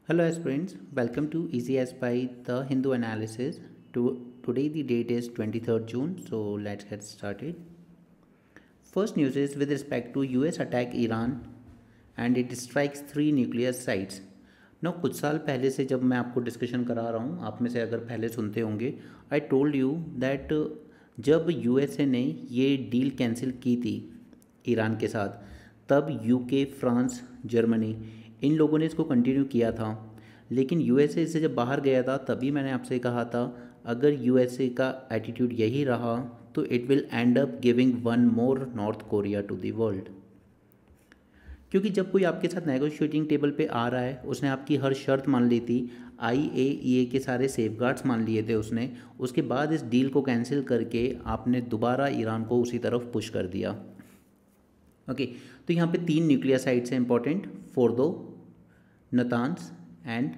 Hello aspirants, welcome to Easy as by the Hindu analysis. Today the date is 23rd June, so let's get started. First news is with respect to US attack Iran and it strikes 3 nuclear sites. Now कुछ साल पहले से जब मैं आपको discussion करा रहा हूँ, आप में से अगर पहले सुनते होंगे, आई टोल्ड यू दैट जब यूएसए ने ये डील कैंसिल की थी ईरान के साथ, तब यूके, फ्रांस, जर्मनी इन लोगों ने इसको कंटिन्यू किया था। लेकिन यूएसए से जब बाहर गया था तभी मैंने आपसे कहा था अगर यूएसए का एटीट्यूड यही रहा तो it will end up giving one more North Korea to the world. क्योंकि जब कोई आपके साथ नेगोशिएटिंग टेबल पे आ रहा है, उसने आपकी हर शर्त मान ली थी, आईएईए के सारे सेफगार्ड्स मान लिए थे उसने, उसके बाद इस डील को कैंसिल करके आपने दोबारा ईरान को उसी तरफ पुश कर दिया। ओके, तो यहाँ पे 3 न्यूक्लियर साइट्स हैं important, Fordow, Natanz and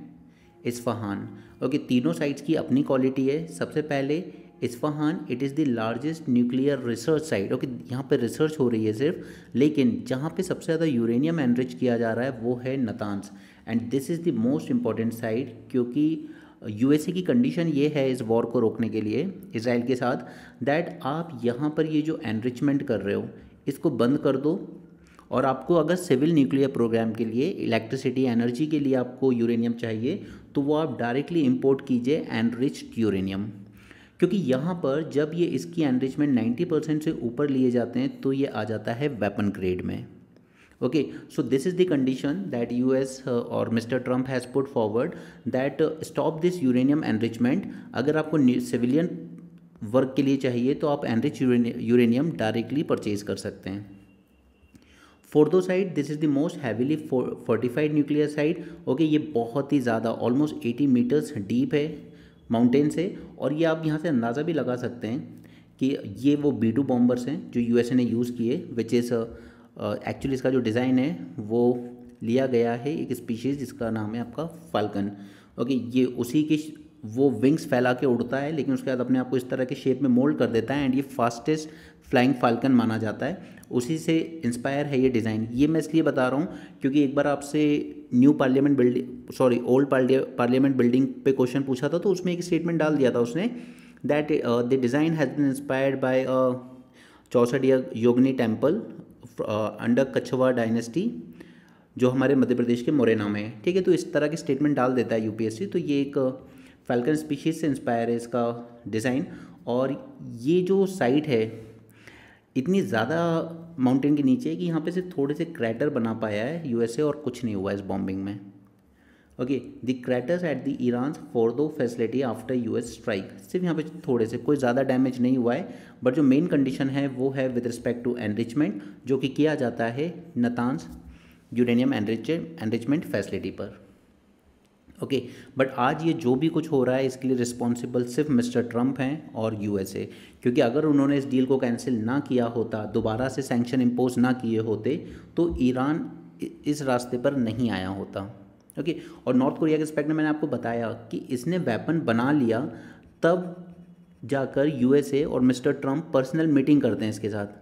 Isfahan. Okay, तीनों साइट्स की अपनी क्वालिटी है। सबसे पहले Isfahan, it is the largest nuclear research site. Okay, यहाँ पे रिसर्च हो रही है सिर्फ, लेकिन जहाँ पे सबसे ज़्यादा यूरेनियम एनरिच किया जा रहा है वो है Natanz, and this is the most important site क्योंकि यूएसए की कंडीशन ये है इस वॉर को रोकने के लिए इसराइल के साथ, दैट आप यहाँ पर ये जो एनरिचमेंट कर रहे हो इसको बंद कर दो, और आपको अगर सिविल न्यूक्लियर प्रोग्राम के लिए, इलेक्ट्रिसिटी एनर्जी के लिए आपको यूरेनियम चाहिए तो वो आप डायरेक्टली इंपोर्ट कीजिए एनरिच्ड यूरेनियम। क्योंकि यहाँ पर जब ये इसकी एनरिचमेंट 90% से ऊपर लिए जाते हैं तो ये आ जाता है वेपन ग्रेड में। Okay, so this is the condition that US और Mr Trump has put forward that stop this uranium enrichment. अगर आपको सिविलियन वर्क के लिए चाहिए तो आप एनरिच यूरेनियम डायरेक्टली परचेज कर सकते हैं। Fordow site, this is the most heavily fortified nuclear site. Okay, ये बहुत ही ज़्यादा ऑलमोस्ट 80 मीटर्स डीप है माउंटेन से, और ये आप यहाँ से अंदाज़ा भी लगा सकते हैं कि ये वो B-2 बॉम्बर्स हैं जो यूएसए ने यूज़ किए, विच इज़ एक्चुअली इसका जो डिज़ाइन है वो लिया गया है एक स्पीशीज़ जिसका नाम है आपका फाल्कन। ओके, ये उसी के वो विंग्स फैला के उड़ता है, लेकिन उसके बाद अपने आप को इस तरह के शेप में मोल्ड कर देता है, एंड ये फास्टेस्ट फ्लाइंग फाल्कन माना जाता है। उसी से इंस्पायर है ये डिज़ाइन। ये मैं इसलिए बता रहा हूँ क्योंकि एक बार आपसे new parliament building, sorry old parliament building पे क्वेश्चन पूछा था, तो उसमें एक स्टेटमेंट डाल दिया था उसने that the design has been inspired by 64 Yogini temple under Kachhwa dynasty, जो हमारे मध्य प्रदेश के मुरैना में है। ठीक है, तो इस तरह की स्टेटमेंट डाल देता है यूपीएससी। तो ये एक फैल्कन स्पीशीज़ से इंस्पायर है इसका डिज़ाइन, और ये जो साइट है इतनी ज़्यादा माउंटेन के नीचे है कि यहाँ पे से थोड़े से क्रैटर बना पाया है यूएसए, और कुछ नहीं हुआ इस बॉम्बिंग में। Okay, the craters at the Iran Fordow facility after US strike, सिर्फ यहाँ पे थोड़े से, कोई ज़्यादा डैमेज नहीं हुआ है, बट जो मेन कंडीशन है वो है विद रिस्पेक्ट टू एनरिचमेंट, जो कि किया जाता है नतान्स यूरेनियम एनरिचमेंट फैसिलिटी पर। ओके, बट आज ये जो भी कुछ हो रहा है इसके लिए रिस्पॉन्सिबल सिर्फ मिस्टर ट्रम्प हैं और यूएसए, क्योंकि अगर उन्होंने इस डील को कैंसिल ना किया होता, दोबारा से सैंक्शन इम्पोज ना किए होते, तो ईरान इस रास्ते पर नहीं आया होता। ओके, और नॉर्थ कोरिया के रिस्पेक्ट में मैंने आपको बताया कि इसने वेपन बना लिया, तब जाकर यूएसए और मिस्टर ट्रम्प पर्सनल मीटिंग करते हैं इसके साथ,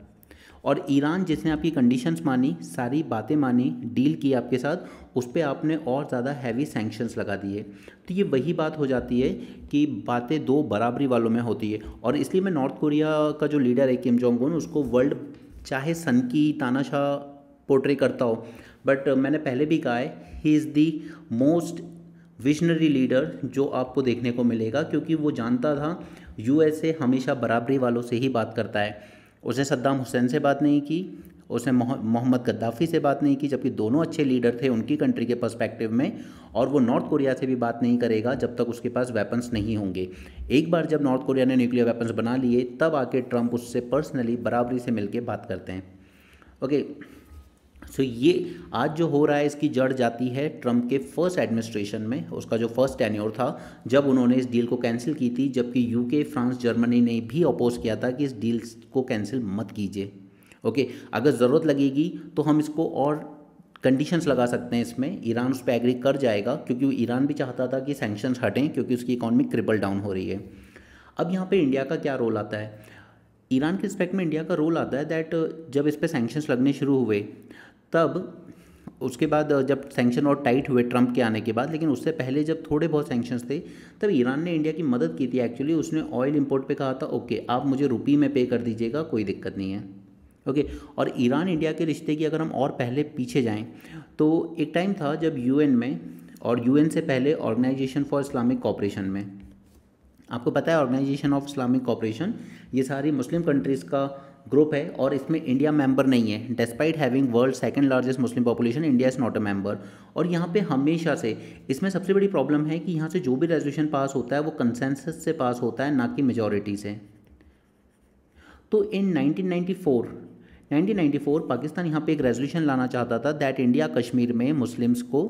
और ईरान जिसने आपकी कंडीशंस मानी, सारी बातें मानी, डील की आपके साथ, उस पर आपने और ज़्यादा हैवी सैंक्शंस लगा दिए। तो ये वही बात हो जाती है कि बातें दो बराबरी वालों में होती है, और इसलिए मैं नॉर्थ कोरिया का जो लीडर है किम जोंग उन, उसको वर्ल्ड चाहे सन की तानाशाह पोर्ट्रे करता हो, बट मैंने पहले भी कहा है he is the most visionary leader जो आपको देखने को मिलेगा, क्योंकि वो जानता था यूएसए हमेशा बराबरी वालों से ही बात करता है। उसने सद्दाम हुसैन से बात नहीं की, उसने मोहम्मद गद्दाफ़ी से बात नहीं की, जबकि दोनों अच्छे लीडर थे उनकी कंट्री के पर्सपेक्टिव में, और वो नॉर्थ कोरिया से भी बात नहीं करेगा जब तक उसके पास वेपन्स नहीं होंगे। एक बार जब नॉर्थ कोरिया ने न्यूक्लियर वेपन्स बना लिए, तब आके ट्रम्प उससे पर्सनली बराबरी से मिलकर बात करते हैं। ओके, सो ये आज जो हो रहा है इसकी जड़ जाती है ट्रम्प के फर्स्ट एडमिनिस्ट्रेशन में, उसका जो फर्स्ट टेन्योर था जब उन्होंने इस डील को कैंसिल की थी, जबकि यूके, फ्रांस, जर्मनी ने भी अपोज किया था कि इस डील को कैंसिल मत कीजिए। ओके, अगर ज़रूरत लगेगी तो हम इसको और कंडीशंस लगा सकते हैं इसमें, ईरान उस पर एग्री कर जाएगा, क्योंकि ईरान भी चाहता था कि सैंक्शंस हटें क्योंकि उसकी इकॉनमी क्रिपल डाउन हो रही है। अब यहाँ पे इंडिया का क्या रोल आता है? ईरान के रिस्पेक्ट में इंडिया का रोल आता है दैट जब इस पर सैंक्शंस लगने शुरू हुए, तब उसके बाद जब सैंक्शन और टाइट हुए ट्रंप के आने के बाद, लेकिन उससे पहले जब थोड़े बहुत सैंक्शंस थे तब ईरान ने इंडिया की मदद की थी। एक्चुअली उसने ऑयल इंपोर्ट पे कहा था ओके आप मुझे रुपये में पे कर दीजिएगा, कोई दिक्कत नहीं है। ओके, और ईरान इंडिया के रिश्ते की अगर हम और पहले पीछे जाएं तो एक टाइम था जब यूएन में, और यूएन से पहले ऑर्गेनाइजेशन फॉर इस्लामिक कोऑपरेशन में, आपको पता है ऑर्गेनाइजेशन ऑफ इस्लामिक कोऑपरेशन ये सारी मुस्लिम कंट्रीज़ का ग्रुप है और इसमें इंडिया मेंबर नहीं है। Despite having world second largest Muslim population, India is not a member. और यहाँ पे हमेशा से इसमें सबसे बड़ी प्रॉब्लम है कि यहाँ से जो भी रेजोल्यूशन पास होता है वो कंसेंसस से पास होता है, ना कि मेजॉरिटी से। तो इन 1994 पाकिस्तान यहाँ पे एक रेजोल्यूशन लाना चाहता था दैट इंडिया कश्मीर में मुस्लिम्स को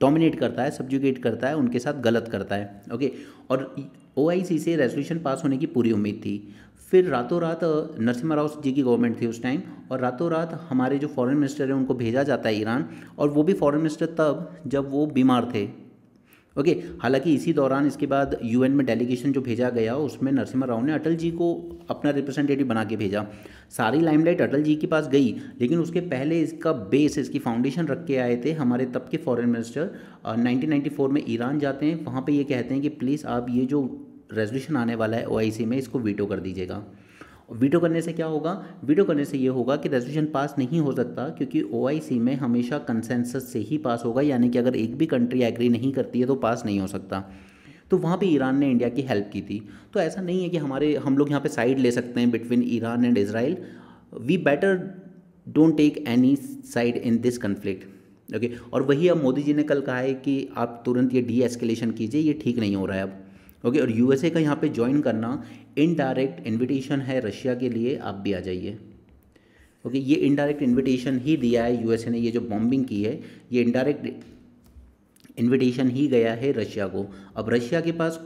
डोमिनेट करता है, सब्जुगेट करता है, उनके साथ गलत करता है। ओके, और ओआईसी से रेजोल्यूशन पास होने की पूरी उम्मीद थी। फिर रातों रात नरसिम्हा राव जी की गवर्नमेंट थी उस टाइम, और रातों रात हमारे जो फॉरेन मिनिस्टर हैं उनको भेजा जाता है ईरान, और वो भी फॉरेन मिनिस्टर तब जब वो बीमार थे। ओके, हालांकि इसी दौरान इसके बाद यूएन में डेलीगेशन जो भेजा गया उसमें नरसिम्हा राव ने अटल जी को अपना रिप्रेजेंटेटिव बना के भेजा। सारी लाइमलाइट अटल जी के पास गई, लेकिन उसके पहले इसका बेस, इसकी फाउंडेशन रख के आए थे हमारे तब के फॉरेन मिनिस्टर। 1994 में ईरान जाते हैं, वहाँ पे ये कहते हैं कि प्लीज़ आप ये जो रेजोल्यूशन आने वाला है ओआईसी में इसको वीटो कर दीजिएगा। वीटो करने से क्या होगा? वीटो करने से ये होगा कि रेजोल्यूशन पास नहीं हो सकता, क्योंकि ओआईसी में हमेशा कंसेंसस से ही पास होगा, यानी कि अगर एक भी कंट्री एग्री नहीं करती है तो पास नहीं हो सकता। तो वहाँ पे ईरान ने इंडिया की हेल्प की थी। तो ऐसा नहीं है कि हम लोग यहाँ पे साइड ले सकते हैं between Iran and Israel. We better don't take any side in this conflict. Okay, और वही अब मोदी जी ने कल कहा है कि आप तुरंत ये डी एस्केलेशन कीजिए, ये ठीक नहीं हो रहा है अब। ओके, और यूएसए का यहाँ पे ज्वाइन करना इनडायरेक्ट इनविटेशन है रशिया के लिए, आप भी आ जाइए। ओके, ये इनडायरेक्ट इनविटेशन ही दिया है यूएसए ने, ये जो बॉम्बिंग की है ये इनडायरेक्ट इनविटेशन ही गया है रशिया को। अब रशिया के पास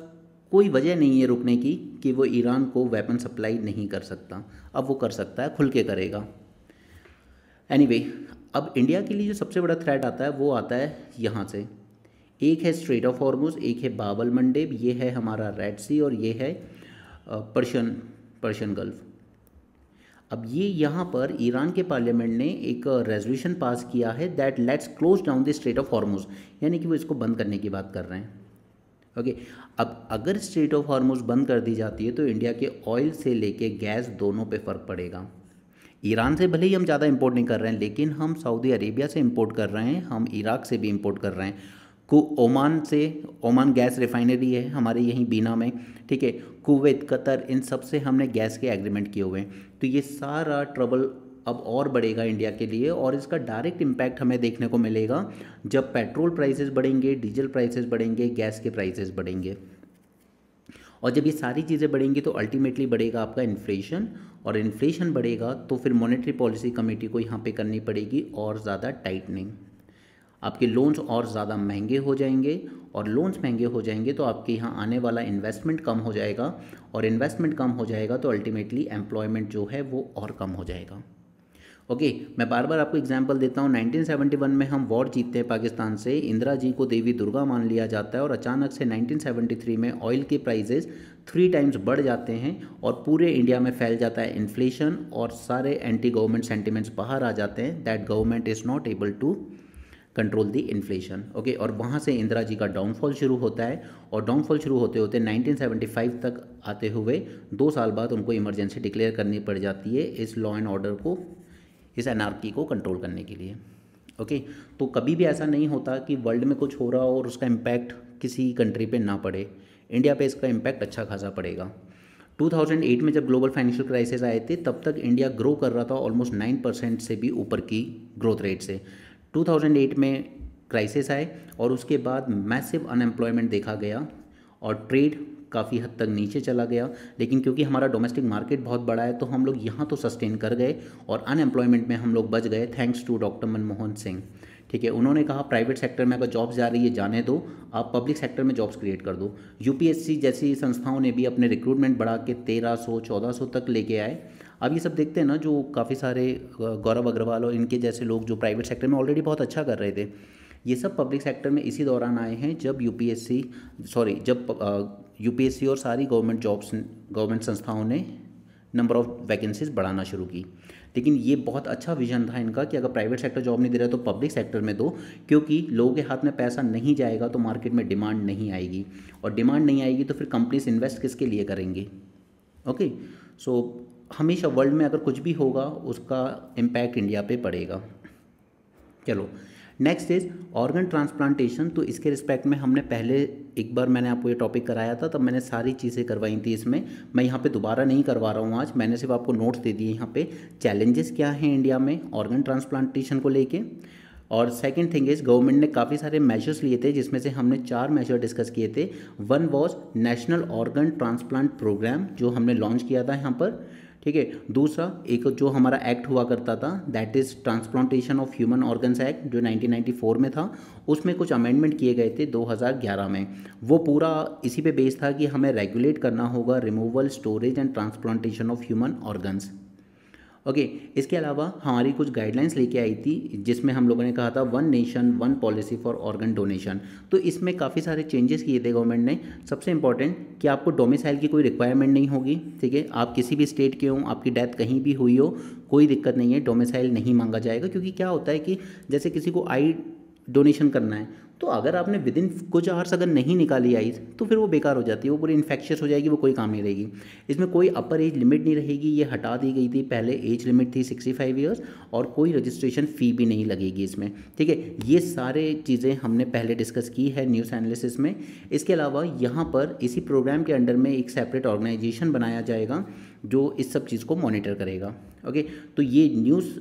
कोई वजह नहीं है रुकने की कि वो ईरान को वेपन सप्लाई नहीं कर सकता, अब वो कर सकता है, खुल के करेगा। एनीवे, अब इंडिया के लिए जो सबसे बड़ा थ्रेट आता है वो आता है यहाँ से। एक है स्ट्रेट ऑफ हॉर्मुज, एक है बाब अल मंडेब, ये है हमारा रेड सी, और ये है पर्शियन गल्फ। अब ये यहाँ पर ईरान के पार्लियामेंट ने एक रेजोल्यूशन पास किया है that let's close down the straight of Hormuz, यानी कि वो इसको बंद करने की बात कर रहे हैं। ओके, अब अगर स्ट्रेट ऑफ हॉर्मुज बंद कर दी जाती है तो इंडिया के ऑयल से लेके गैस दोनों पे फ़र्क पड़ेगा। ईरान से भले ही हम ज़्यादा इंपोर्ट नहीं कर रहे हैं, लेकिन हम सऊदी अरेबिया से इंपोर्ट कर रहे हैं, हम इराक से भी इंपोर्ट कर रहे हैं, ओमान से, ओमान गैस रिफाइनरी है हमारे यहीं बीना में, ठीक है, कुवैत, कतर, इन सब से हमने गैस के एग्रीमेंट किए हुए हैं। तो ये सारा ट्रबल अब और बढ़ेगा इंडिया के लिए, और इसका डायरेक्ट इम्पैक्ट हमें देखने को मिलेगा जब पेट्रोल प्राइसेस बढ़ेंगे, डीजल प्राइसेस बढ़ेंगे, गैस के प्राइसेस बढ़ेंगे। और जब ये सारी चीज़ें बढ़ेंगी तो अल्टीमेटली बढ़ेगा आपका इन्फ्लेशन, और इन्फ्लेशन बढ़ेगा तो फिर मॉनेटरी पॉलिसी कमेटी को यहाँ पे करनी पड़ेगी और ज़्यादा टाइटनिंग। आपके लोन्स और ज़्यादा महंगे हो जाएंगे, और लोन्स महंगे हो जाएंगे तो आपके यहाँ आने वाला इन्वेस्टमेंट कम हो जाएगा, और इन्वेस्टमेंट कम हो जाएगा तो अल्टीमेटली एम्प्लॉयमेंट जो है वो और कम हो जाएगा। ओके, मैं बार बार आपको एग्जांपल देता हूँ। 1971 में हम वॉर जीतते हैं पाकिस्तान से, इंदिरा जी को देवी दुर्गा मान लिया जाता है, और अचानक से 1973 में ऑयल के प्राइसेस 3 टाइम्स बढ़ जाते हैं और पूरे इंडिया में फैल जाता है इन्फ्लेशन, और सारे एंटी गवर्नमेंट सेंटिमेंट्स बाहर आ जाते हैं that government is not able to control the inflation. Okay, और वहाँ से इंदिरा जी का डाउनफॉल शुरू होता है, और डाउनफॉल शुरू होते होते 1975 तक आते हुए 2 साल बाद उनको इमरजेंसी डिक्लेयर करनी पड़ जाती है इस लॉ एंड ऑर्डर को, इस एनार्की को कंट्रोल करने के लिए। ओके, तो कभी भी ऐसा नहीं होता कि वर्ल्ड में कुछ हो रहा हो और उसका इम्पैक्ट किसी कंट्री पे ना पड़े। इंडिया पे इसका इम्पैक्ट अच्छा खासा पड़ेगा। 2008 में जब ग्लोबल फाइनेंशियल क्राइसिस आए थे तब तक इंडिया ग्रो कर रहा था ऑलमोस्ट 9% से भी ऊपर की ग्रोथ रेट से। 2008 में क्राइसिस आए और उसके बाद मैसिव अनएम्प्लॉयमेंट देखा गया, और ट्रेड काफ़ी हद तक नीचे चला गया, लेकिन क्योंकि हमारा डोमेस्टिक मार्केट बहुत बड़ा है तो हम लोग यहाँ तो सस्टेन कर गए, और अनएम्प्लॉयमेंट में हम लोग बच गए thanks to doctor Manmohan Singh. ठीक है, उन्होंने कहा प्राइवेट सेक्टर में अगर जॉब्स जा रही है जाने दो, आप पब्लिक सेक्टर में जॉब्स क्रिएट कर दो। यूपीएससी जैसी संस्थाओं ने भी अपने रिक्रूटमेंट बढ़ा के 1300-1400 तक लेके आए। अब ये सब देखते हैं ना, जो काफ़ी सारे गौरव अग्रवाल और इनके जैसे लोग जो प्राइवेट सेक्टर में ऑलरेडी बहुत अच्छा कर रहे थे, ये सब पब्लिक सेक्टर में इसी दौरान आए हैं जब यूपीएससी और सारी गवर्नमेंट संस्थाओं ने नंबर ऑफ़ वैकेंसीज बढ़ाना शुरू की। लेकिन ये बहुत अच्छा विजन था इनका कि अगर प्राइवेट सेक्टर जॉब नहीं दे रहा तो पब्लिक सेक्टर में दो, क्योंकि लोगों के हाथ में पैसा नहीं जाएगा तो मार्केट में डिमांड नहीं आएगी, और डिमांड नहीं आएगी तो फिर कंपनीज इन्वेस्ट किसके लिए करेंगी। ओके, सो हमेशा वर्ल्ड में अगर कुछ भी होगा उसका इम्पैक्ट इंडिया पे पड़ेगा। चलो नेक्स्ट इज ऑर्गन ट्रांसप्लांटेशन। तो इसके रिस्पेक्ट में हमने पहले एक बार मैंने आपको ये टॉपिक कराया था, तब मैंने सारी चीज़ें करवाई थी इसमें, मैं यहाँ पे दोबारा नहीं करवा रहा हूँ आज, मैंने सिर्फ आपको नोट्स दे दिए यहाँ पे चैलेंजेस क्या हैं इंडिया में ऑर्गन ट्रांसप्लांटेशन को लेके। और सेकंड थिंग इज गवर्नमेंट ने काफ़ी सारे मेजर्स लिए थे, जिसमें से हमने 4 मेजर डिस्कस किए थे। One was national organ transplant programme जो हमने लॉन्च किया था यहाँ पर, ठीक है। दूसरा एक जो हमारा एक्ट हुआ करता था that is transplantation of human organs act जो 1994 में था, उसमें कुछ अमेंडमेंट किए गए थे 2011 में। वो पूरा इसी पे बेस था कि हमें रेगुलेट करना होगा removal, storage and transplantation of human organs. Okay, इसके अलावा हमारी कुछ गाइडलाइंस लेके आई थी जिसमें हम लोगों ने कहा था 1 nation 1 policy for organ donation. तो इसमें काफ़ी सारे चेंजेस किए थे गवर्नमेंट ने। सबसे इंपॉर्टेंट कि आपको डोमिसाइल की कोई रिक्वायरमेंट नहीं होगी, ठीक है। आप किसी भी स्टेट के हों, आपकी डेथ कहीं भी हुई हो, कोई दिक्कत नहीं है, डोमिसाइल नहीं मांगा जाएगा। क्योंकि क्या होता है कि जैसे किसी को आई डोनेशन करना है, तो अगर आपने विद इन कुछ आवर्स अगर नहीं निकाली आई तो फिर वो बेकार हो जाती है, वो पूरी इन्फेक्शियस हो जाएगी, वो कोई काम नहीं रहेगी। इसमें कोई अपर एज लिमिट नहीं रहेगी, ये हटा दी गई थी। पहले एज लिमिट थी 65 ईयर्स और कोई रजिस्ट्रेशन फ़ी भी नहीं लगेगी इसमें, ठीक है। ये सारे चीज़ें हमने पहले डिस्कस की है न्यूज़ एनालिसिस में। इसके अलावा यहाँ पर इसी प्रोग्राम के अंडर में एक सेपरेट ऑर्गेनाइजेशन बनाया जाएगा जो इस सब चीज़ को मॉनिटर करेगा। ओके, तो ये न्यूज़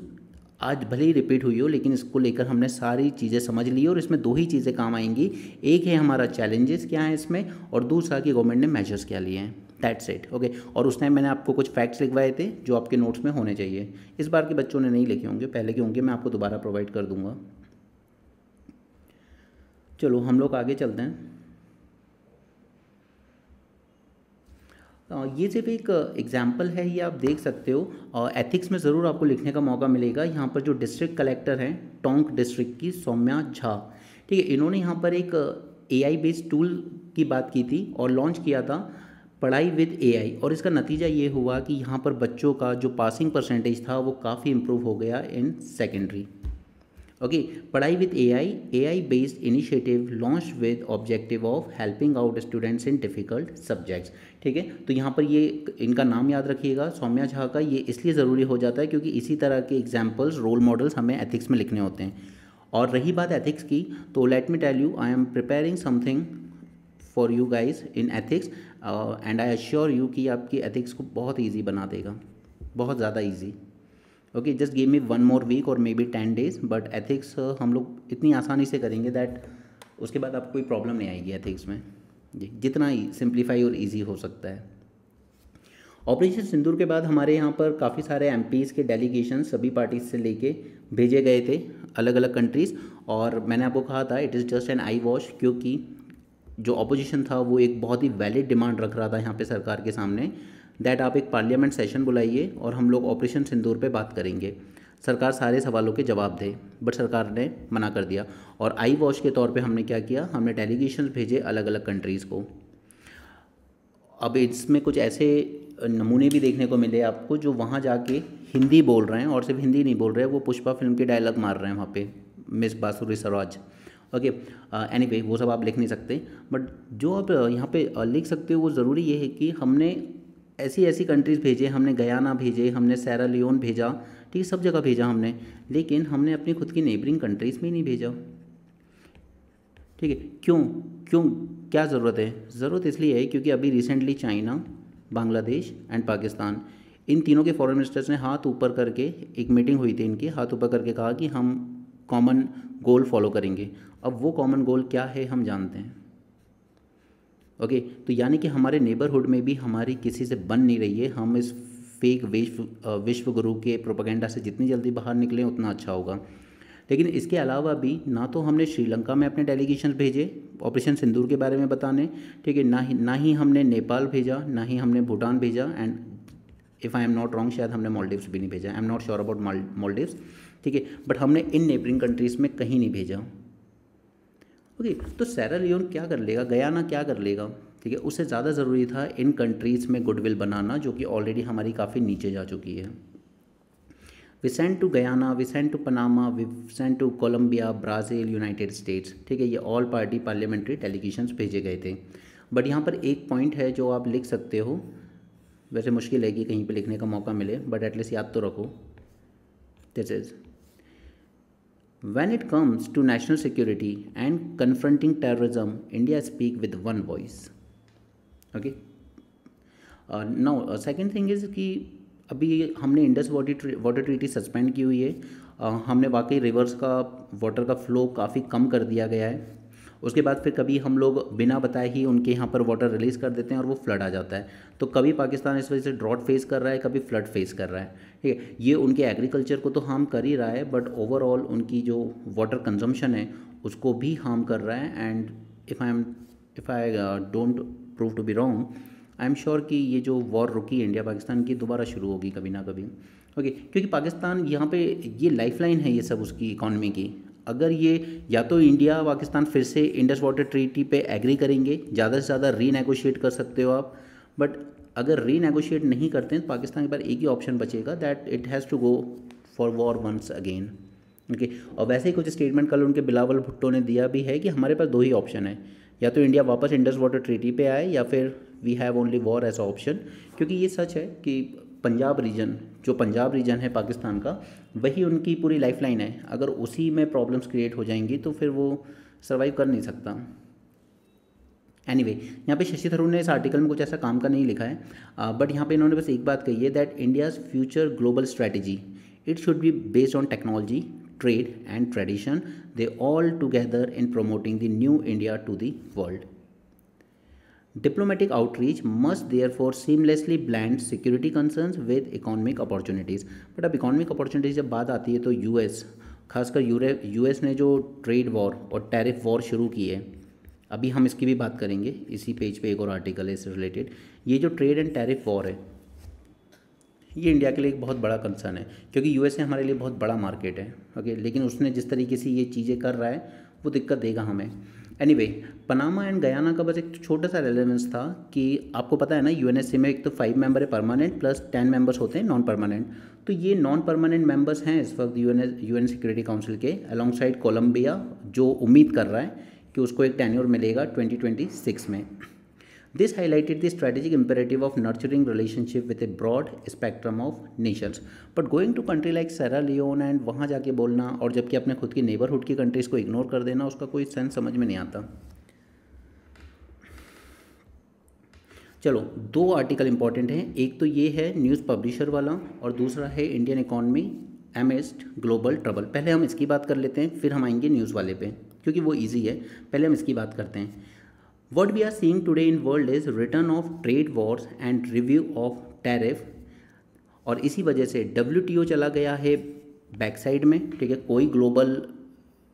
आज भले ही रिपीट हुई हो, लेकिन इसको लेकर हमने सारी चीज़ें समझ ली और इसमें 2 ही चीज़ें काम आएंगी। एक है हमारा चैलेंजेस क्या है इसमें, और दूसरा कि गवर्नमेंट ने मेजर्स क्या लिए हैं। That's it. ओके, और उस टाइम मैंने आपको कुछ फैक्ट्स लिखवाए थे जो आपके नोट्स में होने चाहिए। इस बार के बच्चों ने नहीं लिखे होंगे, पहले के होंगे, मैं आपको दोबारा प्रोवाइड कर दूंगा। चलो हम लोग आगे चलते हैं। ये सिर्फ एक एग्जाम्पल है, ये आप देख सकते हो। एथिक्स में ज़रूर आपको लिखने का मौका मिलेगा। यहाँ पर जो डिस्ट्रिक्ट कलेक्टर हैं टोंक डिस्ट्रिक्ट की सौम्या झा, ठीक है, इन्होंने यहाँ पर एक AI बेस्ड टूल की बात की थी और लॉन्च किया था पढ़ाई विद AI। और इसका नतीजा ये हुआ कि यहाँ पर बच्चों का जो पासिंग परसेंटेज था वो काफ़ी इम्प्रूव हो गया इन सेकेंडरी। ओके, पढ़ाई with AI based initiative launch with objective of helping out students in difficult subjects, ठीक है। तो यहाँ पर ये इनका नाम याद रखिएगा सौम्या झा का। ये इसलिए ज़रूरी हो जाता है क्योंकि इसी तरह के एग्जाम्पल्स, रोल मॉडल्स हमें एथिक्स में लिखने होते हैं। और रही बात एथिक्स की, तो let me tell you I am preparing something for you guys in ethics and I assure you कि आपकी एथिक्स को बहुत ईजी बना देगा, बहुत ज़्यादा easy. Okay, just give me 1 more week और may be 10 days, but ethics हम लोग इतनी आसानी से करेंगे दैट उसके बाद आपको कोई प्रॉब्लम नहीं आएगी एथिक्स में जी, जितना सिंप्लीफाई और इजी हो सकता है। ऑपरेशन सिंदूर के बाद हमारे यहाँ पर काफ़ी सारे MPs के डेलीगेशन सभी पार्टीज से लेके भेजे गए थे अलग अलग कंट्रीज़। और मैंने आपको कहा था it is just an I wash, क्योंकि जो ऑपोजिशन था वो एक बहुत ही वैलिड डिमांड रख रहा था यहाँ पे सरकार के सामने दैट आप एक पार्लियामेंट सेशन बुलाइए और हम लोग ऑपरेशन सिंदूर पे बात करेंगे, सरकार सारे सवालों के जवाब दे। बट सरकार ने मना कर दिया और आई वॉश के तौर पे हमने क्या किया, हमने डेलीगेशंस भेजे अलग अलग कंट्रीज़ को। अब इसमें कुछ ऐसे नमूने भी देखने को मिले आपको जो वहाँ जाके हिंदी बोल रहे हैं, और सिर्फ हिंदी नहीं बोल रहे हैं, वो पुष्पा फिल्म के डायलॉग मार रहे हैं वहाँ पे, मिस बासुरी सराज। ओके, एनीवे वो सब आप लिख नहीं सकते, बट जो आप यहाँ पे लिख सकते हो वो ज़रूरी ये है कि हमने ऐसी ऐसी कंट्रीज़ भेजे, हमने गयाना भेजे, हमने सैरा लियोन भेजा, ठीक है, सब जगह भेजा हमने, लेकिन हमने अपनी खुद की नेबरिंग कंट्रीज़ में ही नहीं भेजा, ठीक है। क्यों क्यों क्या ज़रूरत है? ज़रूरत इसलिए है क्योंकि अभी recently China, Bangladesh and Pakistan, इन तीनों के फॉरेन मिनिस्टर्स ने हाथ ऊपर करके, एक मीटिंग हुई थी इनकी, हाथ ऊपर करके कहा कि हम कॉमन गोल फॉलो करेंगे। अब वो कॉमन गोल क्या है हम जानते हैं। ओके, तो यानी कि हमारे नेबरहुड में भी हमारी किसी से बन नहीं रही है। हम इस फेक विश्व गुरु के प्रोपेगेंडा से जितनी जल्दी बाहर निकलें उतना अच्छा होगा। लेकिन इसके अलावा भी ना तो हमने श्रीलंका में अपने डेलीगेशन भेजे ऑपरेशन सिंदूर के बारे में बताने, ठीक है, ना ही हमने नेपाल भेजा, ना ही हमने भूटान भेजा, and if I am not wrong शायद हमने मालदीव्स भी नहीं भेजा, I am not sure about Maldives, ठीक है, बट हमने इन नेबरिंग कंट्रीज़ में कहीं नहीं भेजा। ओके, तो सैरा लियोन क्या कर लेगा, गयाना क्या कर लेगा, ठीक है, उससे ज़्यादा ज़रूरी था इन कंट्रीज़ में गुडविल बनाना जो कि ऑलरेडी हमारी काफ़ी नीचे जा चुकी है। We send to Guyana, we send to Panama, we send to Colombia, Brazil, United States. ठीक है, ये ऑल पार्टी पार्लियामेंट्री डेलीगेशंस भेजे गए थे। बट यहाँ पर एक पॉइंट है जो आप लिख सकते हो, वैसे मुश्किल है कि कहीं पे लिखने का मौका मिले, बट एटलीस्ट याद तो रखो। This is When it comes to national security and confronting terrorism, India speak with one voice. Okay. Now, second thing is कि अभी हमने इंडस वाटर ट्रीटी सस्पेंड की हुई है। हमने वाकई रिवर्स का वाटर का फ्लो काफ़ी कम कर दिया गया है। उसके बाद फिर कभी हम लोग बिना बताए ही उनके यहाँ पर वाटर रिलीज़ कर देते हैं और वो फ्लड आ जाता है। तो कभी पाकिस्तान इस वजह से ड्रॉट फेस कर रहा है, कभी फ्लड फेस कर रहा है। ठीक है, ये उनके एग्रीकल्चर को तो हार्म कर ही रहा है, बट ओवरऑल उनकी जो वाटर कंजम्पशन है उसको भी हार्म कर रहा है। And if I don't prove to be wrong, I am sure कि ये जो वॉर रुकी इंडिया पाकिस्तान की दोबारा शुरू होगी कभी ना कभी। ओके, क्योंकि पाकिस्तान यहाँ पे ये लाइफलाइन है ये सब उसकी इकॉनमी की। अगर ये या तो इंडिया पाकिस्तान फिर से इंडस वाटर ट्रीटी पे एग्री करेंगे, ज़्यादा से ज़्यादा रीनेगोशिएट कर सकते हो आप, बट अगर रीनेगोशिएट नहीं करते हैं तो पाकिस्तान के पास एक ही ऑप्शन बचेगा, that it has to go for war once again. Okay, और वैसे ही कुछ स्टेटमेंट कल उनके बिलावल भुट्टो ने दिया भी है कि हमारे पास दो ही ऑप्शन है, या तो इंडिया वापस इंडस वाटर ट्रीटी पे आए या फिर we have only war as option. क्योंकि ये सच है कि पंजाब रीजन है पाकिस्तान का, वही उनकी पूरी लाइफलाइन है। अगर उसी में प्रॉब्लम्स क्रिएट हो जाएंगी तो फिर वो सर्वाइव कर नहीं सकता। एनीवे, यहाँ पे शशि थरूर ने इस आर्टिकल में कुछ ऐसा काम का नहीं लिखा है, बट यहाँ पे इन्होंने बस एक बात कही है, that India's future global strategy it should be based on technology, trade and tradition, they all together in promoting the new India to the world. Diplomatic outreach must therefore seamlessly blend security concerns with economic opportunities. But अब economic opportunities जब बात आती है तो खासकर US ने जो trade war और टैरिफ वॉर शुरू की है, अभी हम इसकी भी बात करेंगे। इसी पेज पे एक और आर्टिकल है इससे रिलेटेड। ये जो ट्रेड एंड टैरिफ वॉर है ये इंडिया के लिए एक बहुत बड़ा कंसर्न है, क्योंकि यूएसए हमारे लिए बहुत बड़ा मार्केट है। ओके, लेकिन उसने जिस तरीके से ये चीज़ें कर रहा है वो दिक्कत देगा हमें। एनीवे, पनामा एंड गयाना का बस एक छोटा सा रेलेवेंस था कि आपको पता है ना, यूएनएससी में एक तो 5 मेंबर है परमानेंट, प्लस 10 मेंबर्स होते हैं नॉन परमानेंट। तो ये नॉन परमानेंट मेंबर्स हैं इस वक्त यूएन सिक्योरिटी काउंसिल के, अलॉन्ग साइड कोलंबिया, जो उम्मीद कर रहा है कि उसको एक टेन्योर मिलेगा 2026 में। This highlighted the strategic imperative of nurturing relationship with a broad spectrum of nations. But going to country like Sierra Leone and वहाँ जाके बोलना, और जबकि अपने खुद की नेबरहुड की कंट्रीज़ को इग्नोर कर देना, उसका कोई सेंस समझ में नहीं आता। चलो, 2 आर्टिकल इंपॉर्टेंट हैं, एक तो ये है न्यूज़ पब्लिशर वाला और दूसरा है Indian economy amidst global trouble. पहले हम इसकी बात कर लेते हैं, फिर हम आएंगे न्यूज़ वाले पे, क्योंकि वो ईजी है। पहले हम इसकी बात करते हैं। What we are seeing today in world is return of trade wars and review of tariff, और इसी वजह से WTO चला गया है बैक साइड में। ठीक है, कोई ग्लोबल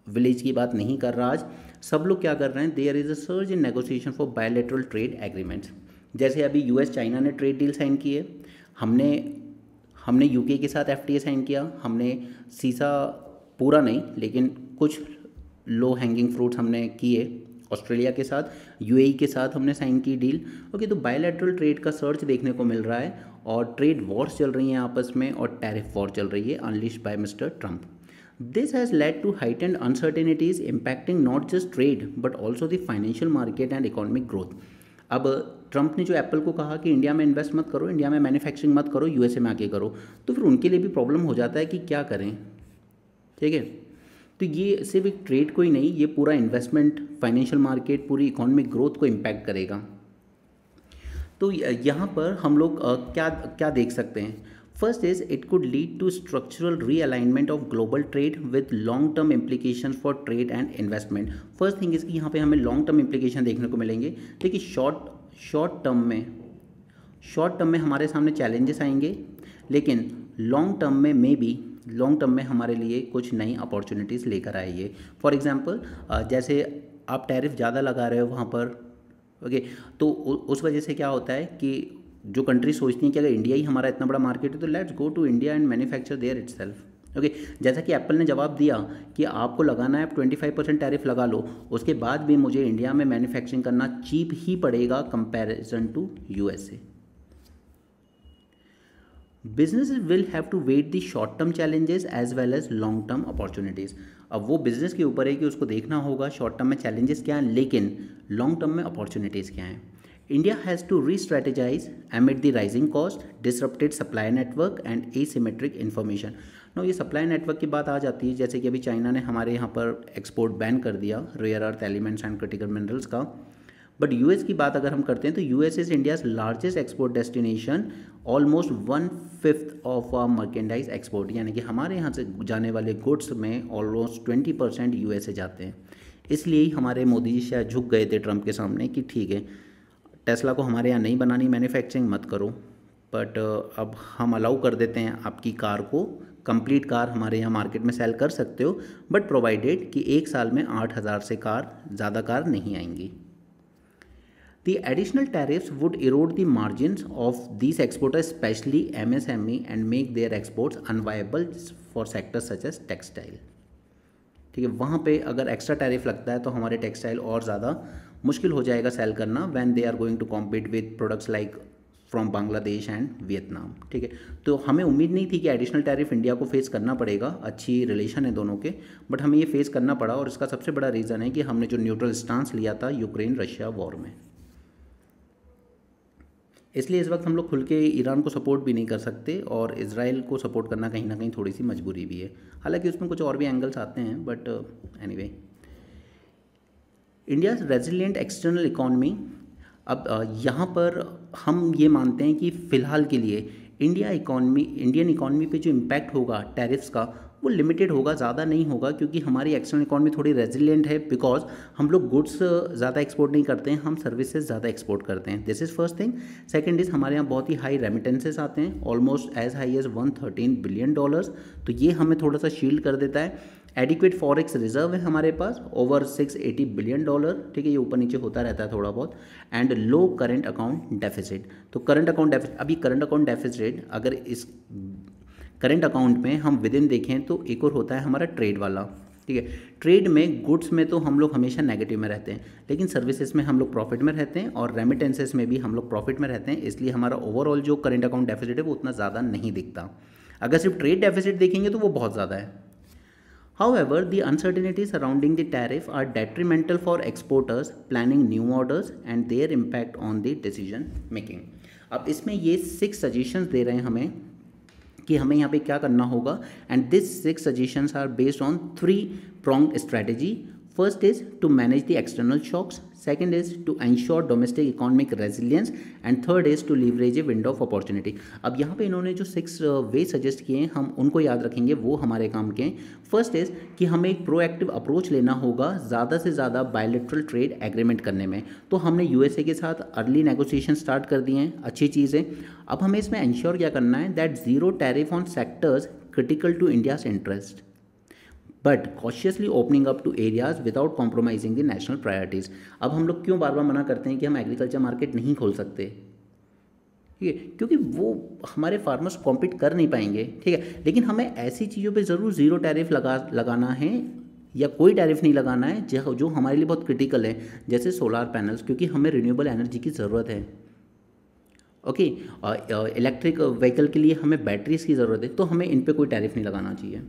विलेज की बात नहीं कर रहा आज। सब लोग क्या कर रहे हैं, there is a surge in negotiation for bilateral trade agreements. जैसे अभी यूएस चाइना ने ट्रेड डील साइन की है, हमने यूके के साथ FTA साइन किया, हमने सीसा पूरा नहीं लेकिन कुछ लो हैंगिंग फ्रूट्स हमने किए ऑस्ट्रेलिया के साथ, UAE के साथ हमने साइन की डील। ओके, तो बायलैटरल ट्रेड का सर्च देखने को मिल रहा है और ट्रेड वॉर्स चल रही हैं आपस में, और टैरिफ वॉर चल रही है unleashed by Mr Trump. This has led to heightened uncertainties impacting not just trade but also the financial market and economic growth. अब ट्रंप ने जो एप्पल को कहा कि इंडिया में इन्वेस्ट मत करो, इंडिया में मैन्युफैक्चरिंग मत करो, यूएसए में आके करो, तो फिर उनके लिए भी प्रॉब्लम हो जाता है कि क्या करें। ठीक है, तो ये सिर्फ एक ट्रेड को ही नहीं, ये पूरा इन्वेस्टमेंट, फाइनेंशियल मार्केट, पूरी इकोनॉमिक ग्रोथ को इम्पैक्ट करेगा। तो यहाँ पर हम लोग क्या देख सकते हैं। First is it could lead to structural realignment of global trade with long term implication for trade and investment. First thing इसकी यहाँ पे हमें लॉन्ग टर्म इम्प्लीकेशन देखने को मिलेंगे। देखिए, शॉर्ट टर्म में हमारे सामने चैलेंजेस आएंगे, लेकिन लॉन्ग टर्म में हमारे लिए कुछ नई अपॉर्चुनिटीज़ लेकर आएंगे। फॉर एग्जांपल, जैसे आप टैरिफ ज़्यादा लगा रहे हो वहाँ पर, ओके, तो उस वजह से क्या होता है कि जो कंट्री सोचती हैं कि अगर इंडिया ही हमारा इतना बड़ा मार्केट है तो let's go to India and manufacture there itself. Okay, जैसा कि एप्पल ने जवाब दिया कि आपको लगाना है, आप 25% टैरिफ लगा लो, उसके बाद भी मुझे इंडिया में मैन्युफैक्चरिंग करना चीप ही पड़ेगा comparison to USA. Business will have to weigh the short term challenges as well as long term opportunities. अब वो बिजनेस के ऊपर है कि उसको देखना होगा शॉर्ट टर्म में चैलेंजेस क्या हैं, लेकिन लॉन्ग टर्म में अपॉर्चुनिटीज़ क्या हैं। India has to restrategise amid the rising cost, disrupted supply network and asymmetric information. No, ये सप्लाई नेटवर्क की बात आ जाती है, जैसे कि अभी चाइना ने हमारे यहाँ पर एक्सपोर्ट बैन कर दिया rare earth elements and critical minerals का। बट यूएस की बात अगर हम करते हैं तो US is India's largest export destination, almost 1/5 of our merchandise export, यानी कि हमारे यहाँ से जाने वाले गुड्स में ऑलमोस्ट 20% यूएस से जाते हैं। इसलिए ही हमारे मोदी जी शायद झुक गए थे ट्रंप के सामने कि ठीक है, टेस्ला को हमारे यहाँ नहीं बनानी मैन्युफैक्चरिंग, मत करो, बट अब हम अलाउ कर देते हैं आपकी कार को, कंप्लीट कार हमारे यहाँ मार्केट में सेल कर सकते हो, बट प्रोवाइडेड कि एक साल में 8,000 से ज़्यादा कार नहीं आएंगी। The additional tariffs would erode the margins of these exporters, especially MSME, and make their exports unviable for sectors such as textile। ठीक है, वहाँ पे अगर एक्स्ट्रा टैरिफ लगता है तो हमारे टेक्सटाइल और ज़्यादा मुश्किल हो जाएगा सेल करना, when they are going to compete with products like from Bangladesh and Vietnam. ठीक है, तो हमें उम्मीद नहीं थी कि एडिशनल टैरिफ इंडिया को फेस करना पड़ेगा, अच्छी रिलेशन है दोनों के, बट हमें ये फेस करना पड़ा, और इसका सबसे बड़ा रीज़न है कि हमने जो न्यूट्रल स्टांस लिया था यूक्रेन रशिया वॉर में। इसलिए इस वक्त हम लोग खुल के ईरान को सपोर्ट भी नहीं कर सकते, और इजराइल को सपोर्ट करना कहीं ना कहीं थोड़ी सी मजबूरी भी है, हालांकि उसमें कुछ और भी एंगल्स आते हैं, but anyway. India resilient external economy. अब यहाँ पर हम ये मानते हैं कि फ़िलहाल के लिए इंडियन इकॉनमी पे जो इम्पैक्ट होगा टैरिफ्स का वो लिमिटेड होगा, ज़्यादा नहीं होगा, क्योंकि हमारी एक्सटर्नल इकॉनमी थोड़ी रेजिलिएंट है, बिकॉज हम लोग गुड्स ज़्यादा एक्सपोर्ट नहीं करते हैं, हम सर्विसेज ज़्यादा एक्सपोर्ट करते हैं। This is first thing. Second is हमारे यहाँ बहुत ही हाई रेमिटेंसेस आते हैं, almost as high as $113 billion, तो ये हमें थोड़ा सा शील्ड कर देता है। एडिक्वेट फॉरेक्स रिजर्व है हमारे पास ओवर $680 बिलियन, ठीक है, ये ऊपर नीचे होता रहता है थोड़ा बहुत, and low current account deficit. तो करंट अकाउंट डेफिसिट, अभी करंट अकाउंट डेफिसिट अगर इस करंट अकाउंट में हम विद इन देखें तो एक और होता है हमारा ट्रेड वाला। ठीक है, ट्रेड में गुड्स में तो हम लोग हमेशा नेगेटिव में रहते हैं, लेकिन सर्विसेज में हम लोग प्रॉफिट में रहते हैं, और रेमिटेंसेस में भी हम लोग प्रॉफिट में रहते हैं, इसलिए हमारा ओवरऑल जो करंट अकाउंट डेफिसिट है वो उतना ज़्यादा नहीं दिखता। अगर सिर्फ ट्रेड डेफिसिट देखेंगे तो वो बहुत ज़्यादा है। However, the uncertainties surrounding the tariff are detrimental for exporters planning new orders and their impact on the decision making। अब इसमें ये 6 सजेशंस दे रहे हैं हमें कि हमें यहाँ पे क्या करना होगा, and this 6 suggestions are based on 3 pronged strategy। First is to manage the external shocks, second is to ensure domestic economic resilience, and third is to leverage a window of opportunity। अब यहाँ पे इन्होंने जो 6 वे suggest किए हैं हम उनको याद रखेंगे, वो हमारे काम के हैं। फर्स्ट इज़ कि हमें एक प्रोएक्टिव अप्रोच लेना होगा ज़्यादा से ज़्यादा बायलैटरल ट्रेड एग्रीमेंट करने में। तो हमने यूएसए के साथ अर्ली नेगोशिएशन स्टार्ट कर दिए हैं, अच्छी चीज़ है। अब हमें इसमें इंश्योर क्या करना है, that zero tariff on sectors critical to India's interest, but cautiously opening up to areas without compromising the national priorities. अब हम लोग क्यों बार बार मना करते हैं कि हम एग्रीकल्चर मार्केट नहीं खोल सकते, ठीक है, क्योंकि वो हमारे फार्मर्स कॉम्पीट कर नहीं पाएंगे, ठीक है, लेकिन हमें ऐसी चीज़ों पे ज़रूर ज़ीरो टैरिफ लगाना है, या कोई टैरिफ नहीं लगाना है जो हमारे लिए बहुत क्रिटिकल है, जैसे सोलार पैनल्स, क्योंकि हमें रिन्यूएबल एनर्जी की ज़रूरत है। ओके, इलेक्ट्रिक व्हीकल के लिए हमें बैटरीज की ज़रूरत है, तो हमें इन पे कोई टैरिफ नहीं लगाना चाहिए।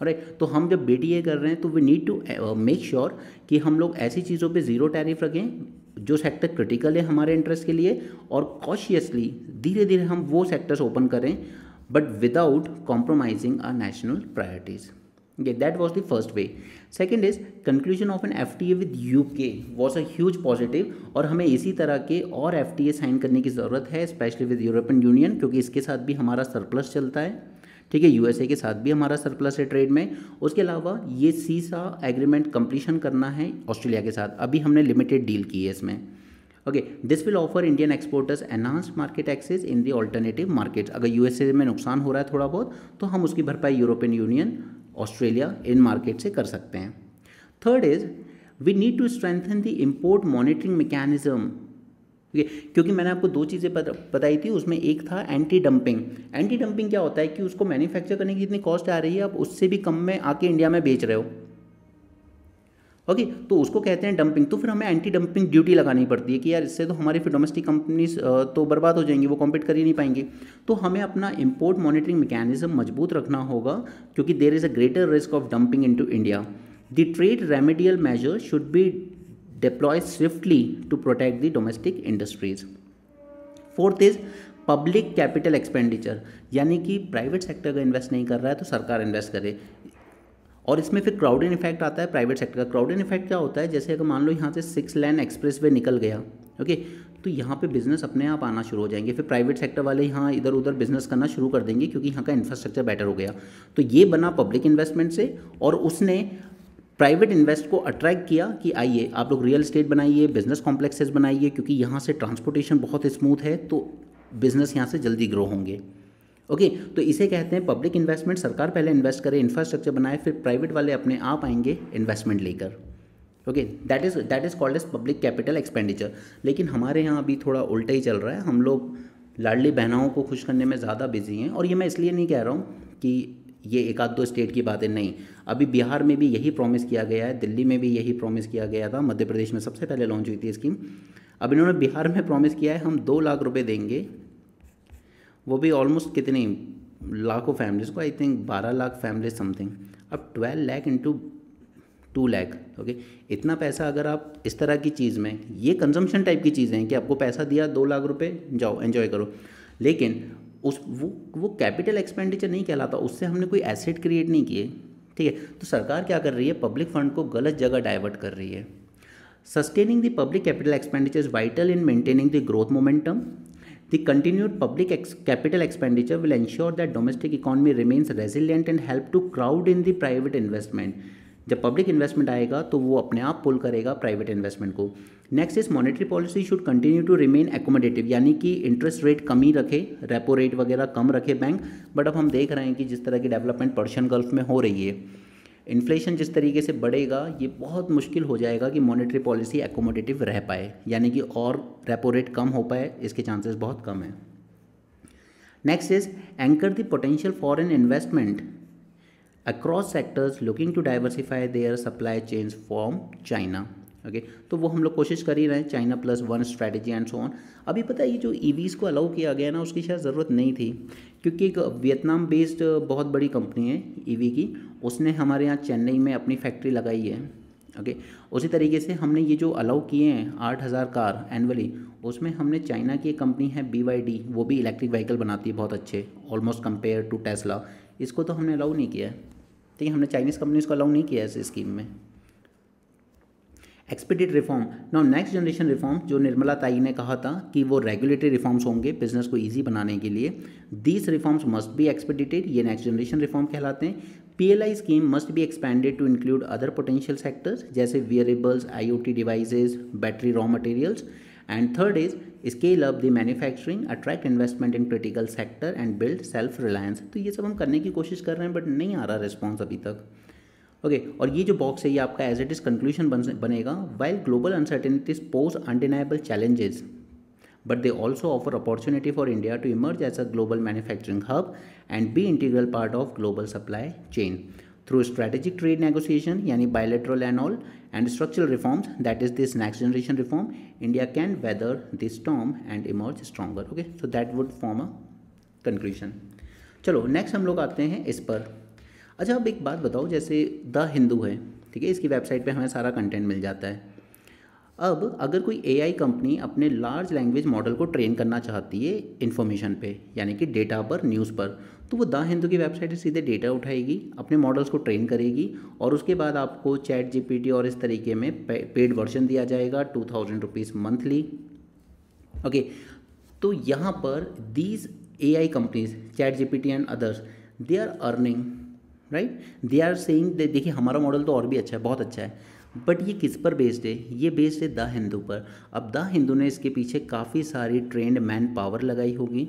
राइट, तो हम जब बीटीए कर रहे हैं तो we need to make sure कि हम लोग ऐसी चीज़ों पे ज़ीरो टैरिफ रखें जो सेक्टर क्रिटिकल है हमारे इंटरेस्ट के लिए, और कॉशियसली धीरे धीरे हम वो सेक्टर्स ओपन करें, but without compromising our national priorities. Okay, that was the first way. Second is conclusion of an FTA with UK was a huge positive, और हमें इसी तरह के और FTA साइन करने की ज़रूरत है, स्पेशली विद यूरोपियन यूनियन, क्योंकि इसके साथ भी हमारा सरप्लस चलता है, ठीक है, यूएसए के साथ भी हमारा सरप्लस है ट्रेड में। उसके अलावा ये सीसा एग्रीमेंट कंप्लीशन करना है ऑस्ट्रेलिया के साथ, अभी हमने लिमिटेड डील की है इसमें। Okay, this will offer Indian exporters enhanced market access in the alternative markets. अगर यूएसए में नुकसान हो रहा है थोड़ा बहुत, तो हम उसकी भरपाई यूरोपियन यूनियन, ऑस्ट्रेलिया इन मार्केट से कर सकते हैं। Third is we need to strengthen the import monitoring mechanism, क्योंकि मैंने आपको 2 चीज़ें बताई थी, उसमें एक था एंटी डंपिंग। एंटी डंपिंग क्या होता है कि उसको मैन्युफैक्चर करने की जितनी कॉस्ट आ रही है आप उससे भी कम में आके इंडिया में बेच रहे हो। ओके, तो उसको कहते हैं डंपिंग। तो फिर हमें एंटी डंपिंग ड्यूटी लगानी पड़ती है कि यार इससे तो हमारी फिर डोमेस्टिक कंपनीज तो बर्बाद हो जाएंगी, वो कॉम्पीट कर ही नहीं पाएंगी। तो हमें अपना इंपोर्ट मॉनिटरिंग मैकेनिज्म मजबूत रखना होगा, क्योंकि there is a greater risk of dumping into India. The trade remedial measure should be deploy swiftly to protect the domestic industries. Fourth is public capital expenditure, यानी कि प्राइवेट सेक्टर अगर invest नहीं कर रहा है तो सरकार इन्वेस्ट करे। और इसमें फिर क्राउडेड इफेक्ट आता है प्राइवेट सेक्टर का। क्राउडेड इफेक्ट क्या होता है, जैसे अगर मान लो यहाँ से 6 लेन एक्सप्रेस वे निकल गया, ओके, तो यहाँ पे बिजनेस अपने आप आना शुरू हो जाएंगे, फिर प्राइवेट सेक्टर वाले यहाँ इधर उधर बिजनेस करना शुरू कर देंगे, क्योंकि यहाँ का इंफ्रास्ट्रक्चर बेटर हो गया। तो ये बना पब्लिक इन्वेस्टमेंट से, और उसने प्राइवेट इन्वेस्ट को अट्रैक्ट किया कि आइए आप लोग रियल एस्टेट बनाइए, बिजनेस कॉम्प्लेक्सेस बनाइए, क्योंकि यहाँ से ट्रांसपोर्टेशन बहुत स्मूथ है, तो बिजनेस यहाँ से जल्दी ग्रो होंगे। ओके, तो इसे कहते हैं पब्लिक इन्वेस्टमेंट। सरकार पहले इन्वेस्ट करे, इंफ्रास्ट्रक्चर बनाए, फिर प्राइवेट वाले अपने आप आएंगे इन्वेस्टमेंट लेकर। Okay, that is called as public capital expenditure. लेकिन हमारे यहाँ अभी थोड़ा उल्टा ही चल रहा है, हम लोग लाडली बहनाओं को खुश करने में ज़्यादा बिजी हैं। और ये मैं इसलिए नहीं कह रहा हूँ कि ये एक आध दो स्टेट की बातें, नहीं, अभी बिहार में भी यही प्रॉमिस किया गया है, दिल्ली में भी यही प्रॉमिस किया गया था, मध्य प्रदेश में सबसे पहले लॉन्च हुई थी स्कीम। अब इन्होंने बिहार में प्रॉमिस किया है हम 2 लाख रुपए देंगे, वो भी ऑलमोस्ट कितनी लाखों फैमिलीज़ को, I think 12 lakh family something. अब 12 लाख इंटू 2 लाख, ओके, इतना पैसा अगर आप इस तरह की चीज़ में, ये कंजम्पशन टाइप की चीज़ें हैं कि आपको पैसा दिया 2 लाख रुपए, जाओ एंजॉय करो, लेकिन वो कैपिटल एक्सपेंडिचर नहीं कहलाता, उससे हमने कोई एसेट क्रिएट नहीं किए। ठीक है, तो सरकार क्या कर रही है, पब्लिक फंड को गलत जगह डाइवर्ट कर रही है। Sustaining the public capital expenditure is vital in maintaining the growth momentum. The continued public capital expenditure will ensure that domestic economy remains resilient and help to crowd in the private investment. जब public investment आएगा तो वो अपने आप pull करेगा private investment को। Next is monetary policy should continue to remain accommodative, यानी कि इंटरेस्ट रेट कम ही रखे, रेपो रेट वगैरह कम रखे बैंक। बट अब हम देख रहे हैं कि जिस तरह की डेवलपमेंट पर्शियन गल्फ में हो रही है, इन्फ्लेशन जिस तरीके से बढ़ेगा, ये बहुत मुश्किल हो जाएगा कि मॉनेटरी पॉलिसी एकोमोडेटिव रह पाए, यानी कि और रेपो रेट कम हो पाए, इसके चांसेस बहुत कम है। Next is anchor the potential foreign investment across sectors looking to diversify their supply chains from China. Okay, तो वो हम लोग कोशिश कर ही रहे हैं, China +1 strategy and so on. अभी पता है ये जो ईवीज़ को अलाउ किया गया ना, उसकी शायद ज़रूरत नहीं थी, क्योंकि एक वियतनाम बेस्ड बहुत बड़ी कंपनी है ईवी की, उसने हमारे यहाँ चेन्नई में अपनी फैक्ट्री लगाई है। ओके, उसी तरीके से हमने ये जो अलाउ किए हैं 8000 कार एनुअली, उसमें हमने चाइना की एक कंपनी है BYD, वो भी इलेक्ट्रिक व्हीकल बनाती है बहुत अच्छे, ऑलमोस्ट कंपेयर टू टेस्ला, इसको तो हमने अलाउ नहीं किया है। ठीक है, हमने चाइनीज़ कंपनीज को अलाउ नहीं किया है इस स्कीम में। Expedite reform, now next generation reform, जो निर्मला ताई ने कहा था कि वो रेगुलेटरी रिफॉर्म्स होंगे बिजनेस को ईजी बनाने के लिए, these reforms must be expedited, ये नेक्स्ट जनरेशन रिफॉर्म कहलाते हैं। PLI scheme must be expanded to include other potential sectors जैसे wearables, IoT devices, battery, raw materials. And third is scale up the manufacturing, attract investment in critical sector and build self reliance. तो ये सब हम करने की कोशिश कर रहे हैं, बट नहीं आ रहा रिस्पॉन्स अभी तक। ओके, और ये जो बॉक्स है ये आपका एज इट इज़ कंक्लूजन बनेगा। While global uncertainties pose undeniable challenges, but they also offer opportunity for India to emerge as a global manufacturing hub and be integral part of global supply chain through strategic trade negotiation, yani bilateral and all, and structural reforms, that is this next generation reform, India can weather this storm and emerge stronger. Okay, so that would form a conclusion. चलो next हम लोग आते हैं इस पर। अच्छा, अब एक बात बताओ, जैसे द हिंदू है, ठीक है, इसकी वेबसाइट पे हमें सारा कंटेंट मिल जाता है। अब अगर कोई AI कंपनी अपने लार्ज लैंग्वेज मॉडल को ट्रेन करना चाहती है इन्फॉर्मेशन पे, यानी कि डेटा पर, न्यूज़ पर, तो वो द हिंदू की वेबसाइट से सीधे डेटा उठाएगी, अपने मॉडल्स को ट्रेन करेगी, और उसके बाद आपको ChatGPT और इस तरीके में पेड वर्जन दिया जाएगा 2000 रुपीज़ मंथली। ओके, तो यहाँ पर these AI companies, ChatGPT and others, they are earning, right, they are saying, देखिए हमारा मॉडल तो और भी अच्छा है, बहुत अच्छा है, बट ये किस पर बेस्ड है, ये बेस्ड है द हिंदू पर। अब द हिंदू ने इसके पीछे काफ़ी सारी ट्रेंड मैन पावर लगाई होगी,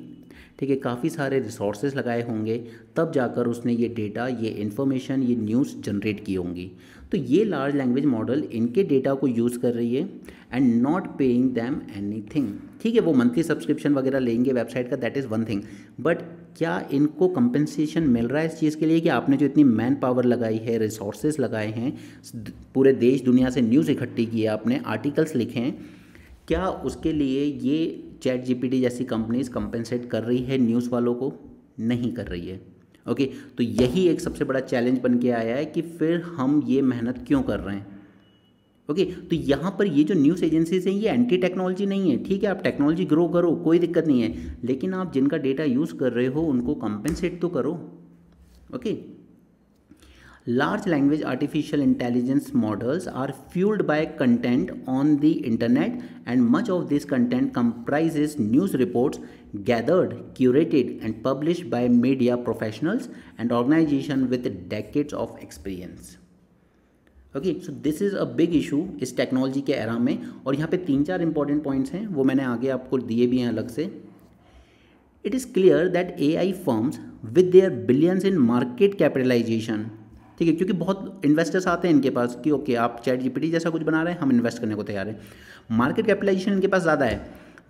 ठीक है, काफ़ी सारे रिसोर्सेज लगाए होंगे, तब जाकर उसने ये डेटा, ये इन्फॉर्मेशन, ये न्यूज़ जनरेट की होंगी। तो ये लार्ज लैंग्वेज मॉडल इनके डेटा को यूज़ कर रही है and not paying them anything. ठीक है, वो मंथली सब्सक्रिप्शन वगैरह लेंगे वेबसाइट का, that is one thing, but क्या इनको कंपनसेशन मिल रहा है इस चीज़ के लिए कि आपने जो इतनी मैन पावर लगाई है, रिसोर्सेज लगाए हैं, पूरे देश दुनिया से न्यूज़ इकट्ठी की है, आपने आर्टिकल्स लिखे हैं, क्या उसके लिए ये चैट जीपीटी जैसी कंपनीज कंपनसेट कर रही है न्यूज़ वालों को? नहीं कर रही है। ओके, तो यही एक सबसे बड़ा चैलेंज बन के आया है कि फिर हम ये मेहनत क्यों कर रहे हैं। ओके, तो यहाँ पर ये जो न्यूज़ एजेंसीज हैं ये एंटी टेक्नोलॉजी नहीं है। ठीक है, आप टेक्नोलॉजी ग्रो करो, कोई दिक्कत नहीं है, लेकिन आप जिनका डेटा यूज़ कर रहे हो उनको कंपनसेट तो करो। Okay, large language artificial intelligence models are fueled by content on the internet, and much of this content comprises news reports gathered, curated and published by media professionals and organizations with decades of experience. Okay, so this is a big issue इस technology के era में, और यहाँ पे 3-4 important points हैं, वो मैंने आगे आपको दिए भी हैं अलग से। It is clear that AI firms with their billions in market capitalisation, ठीक है, क्योंकि बहुत इन्वेस्टर्स आते हैं इनके पास कि ओके आप चैट जीपीटी जैसा कुछ बना रहे हैं, हम इन्वेस्ट करने को तैयार हैं, मार्केट कैपिटलाइजेशन इनके पास ज़्यादा है,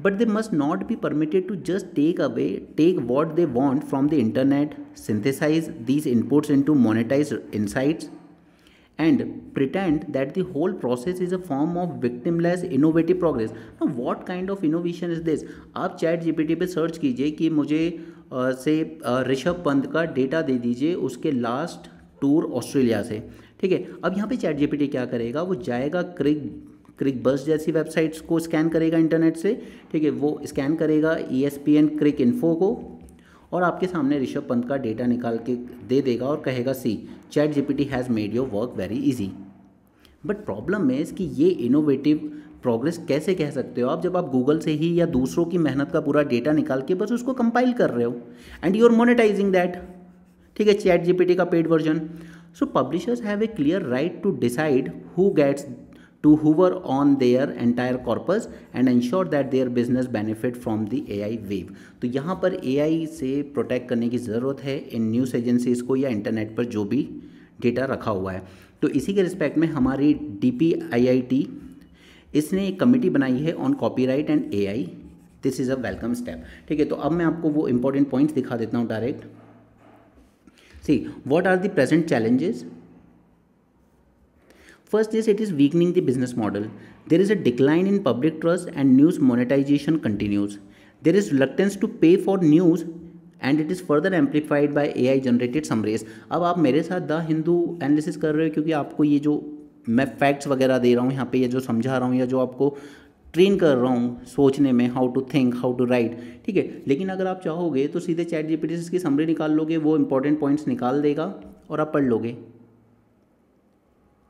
but they must not be permitted to just take what they want from the internet, synthesise these inputs into monetise insights and pretend that the whole process is a form of victimless innovative progress. Now what kind of innovation is this? आप chat GPT पे search कीजिए कि मुझे से ऋषभ पंत का data दे दीजिए उसके last tour Australia से, ठीक है। अब यहाँ पे चैट जीपीटी क्या करेगा, वो जाएगा क्रिक बस जैसी वेबसाइट्स को स्कैन करेगा इंटरनेट से, ठीक है, वो स्कैन करेगा ESPN क्रिक इन्फो को, और आपके सामने ऋषभ पंत का डेटा निकाल के दे देगा और कहेगा see ChatGPT has made your work very easy. But problem है कि ये इनोवेटिव प्रोग्रेस कैसे कह सकते हो आप, जब आप गूगल से ही या दूसरों की मेहनत का पूरा डेटा निकाल के बस उसको कंपाइल कर रहे हो and you are monetising that, ठीक है, चैट जीपीटी का paid version. So publishers have a clear right to decide who gets to hover on their entire corpus and ensure that their business benefit from the AI wave। तो यहाँ पर AI से protect करने की ज़रूरत है in news agencies को या इंटरनेट पर जो भी डेटा रखा हुआ है। तो इसी के रिस्पेक्ट में हमारी DPIIT इसने एक कमेटी बनाई है on copyright and AI। This is a welcome step, ठीक है। तो अब मैं आपको वो इंपॉर्टेंट पॉइंट्स दिखा देता हूँ direct. See what are the present challenges. First is it is weakening the business model. There is a decline in public trust and news monetization continues. There is reluctance to pay for news and it is further amplified by AI generated summaries. अब आप मेरे साथ the Hindu analysis कर रहे हो क्योंकि आपको ये जो मैं फैक्ट्स वगैरह दे रहा हूँ यहाँ पे, ये जो समझा रहा हूँ या जो आपको ट्रेन कर रहा हूँ सोचने में, how to think, how to write, ठीक है। लेकिन अगर आप चाहोगे तो सीधे चैट जीपीटी से इसकी समरी निकाल लोगे, वो इंपॉर्टेंट पॉइंट्स निकाल देगा और आप पढ़ लोगे।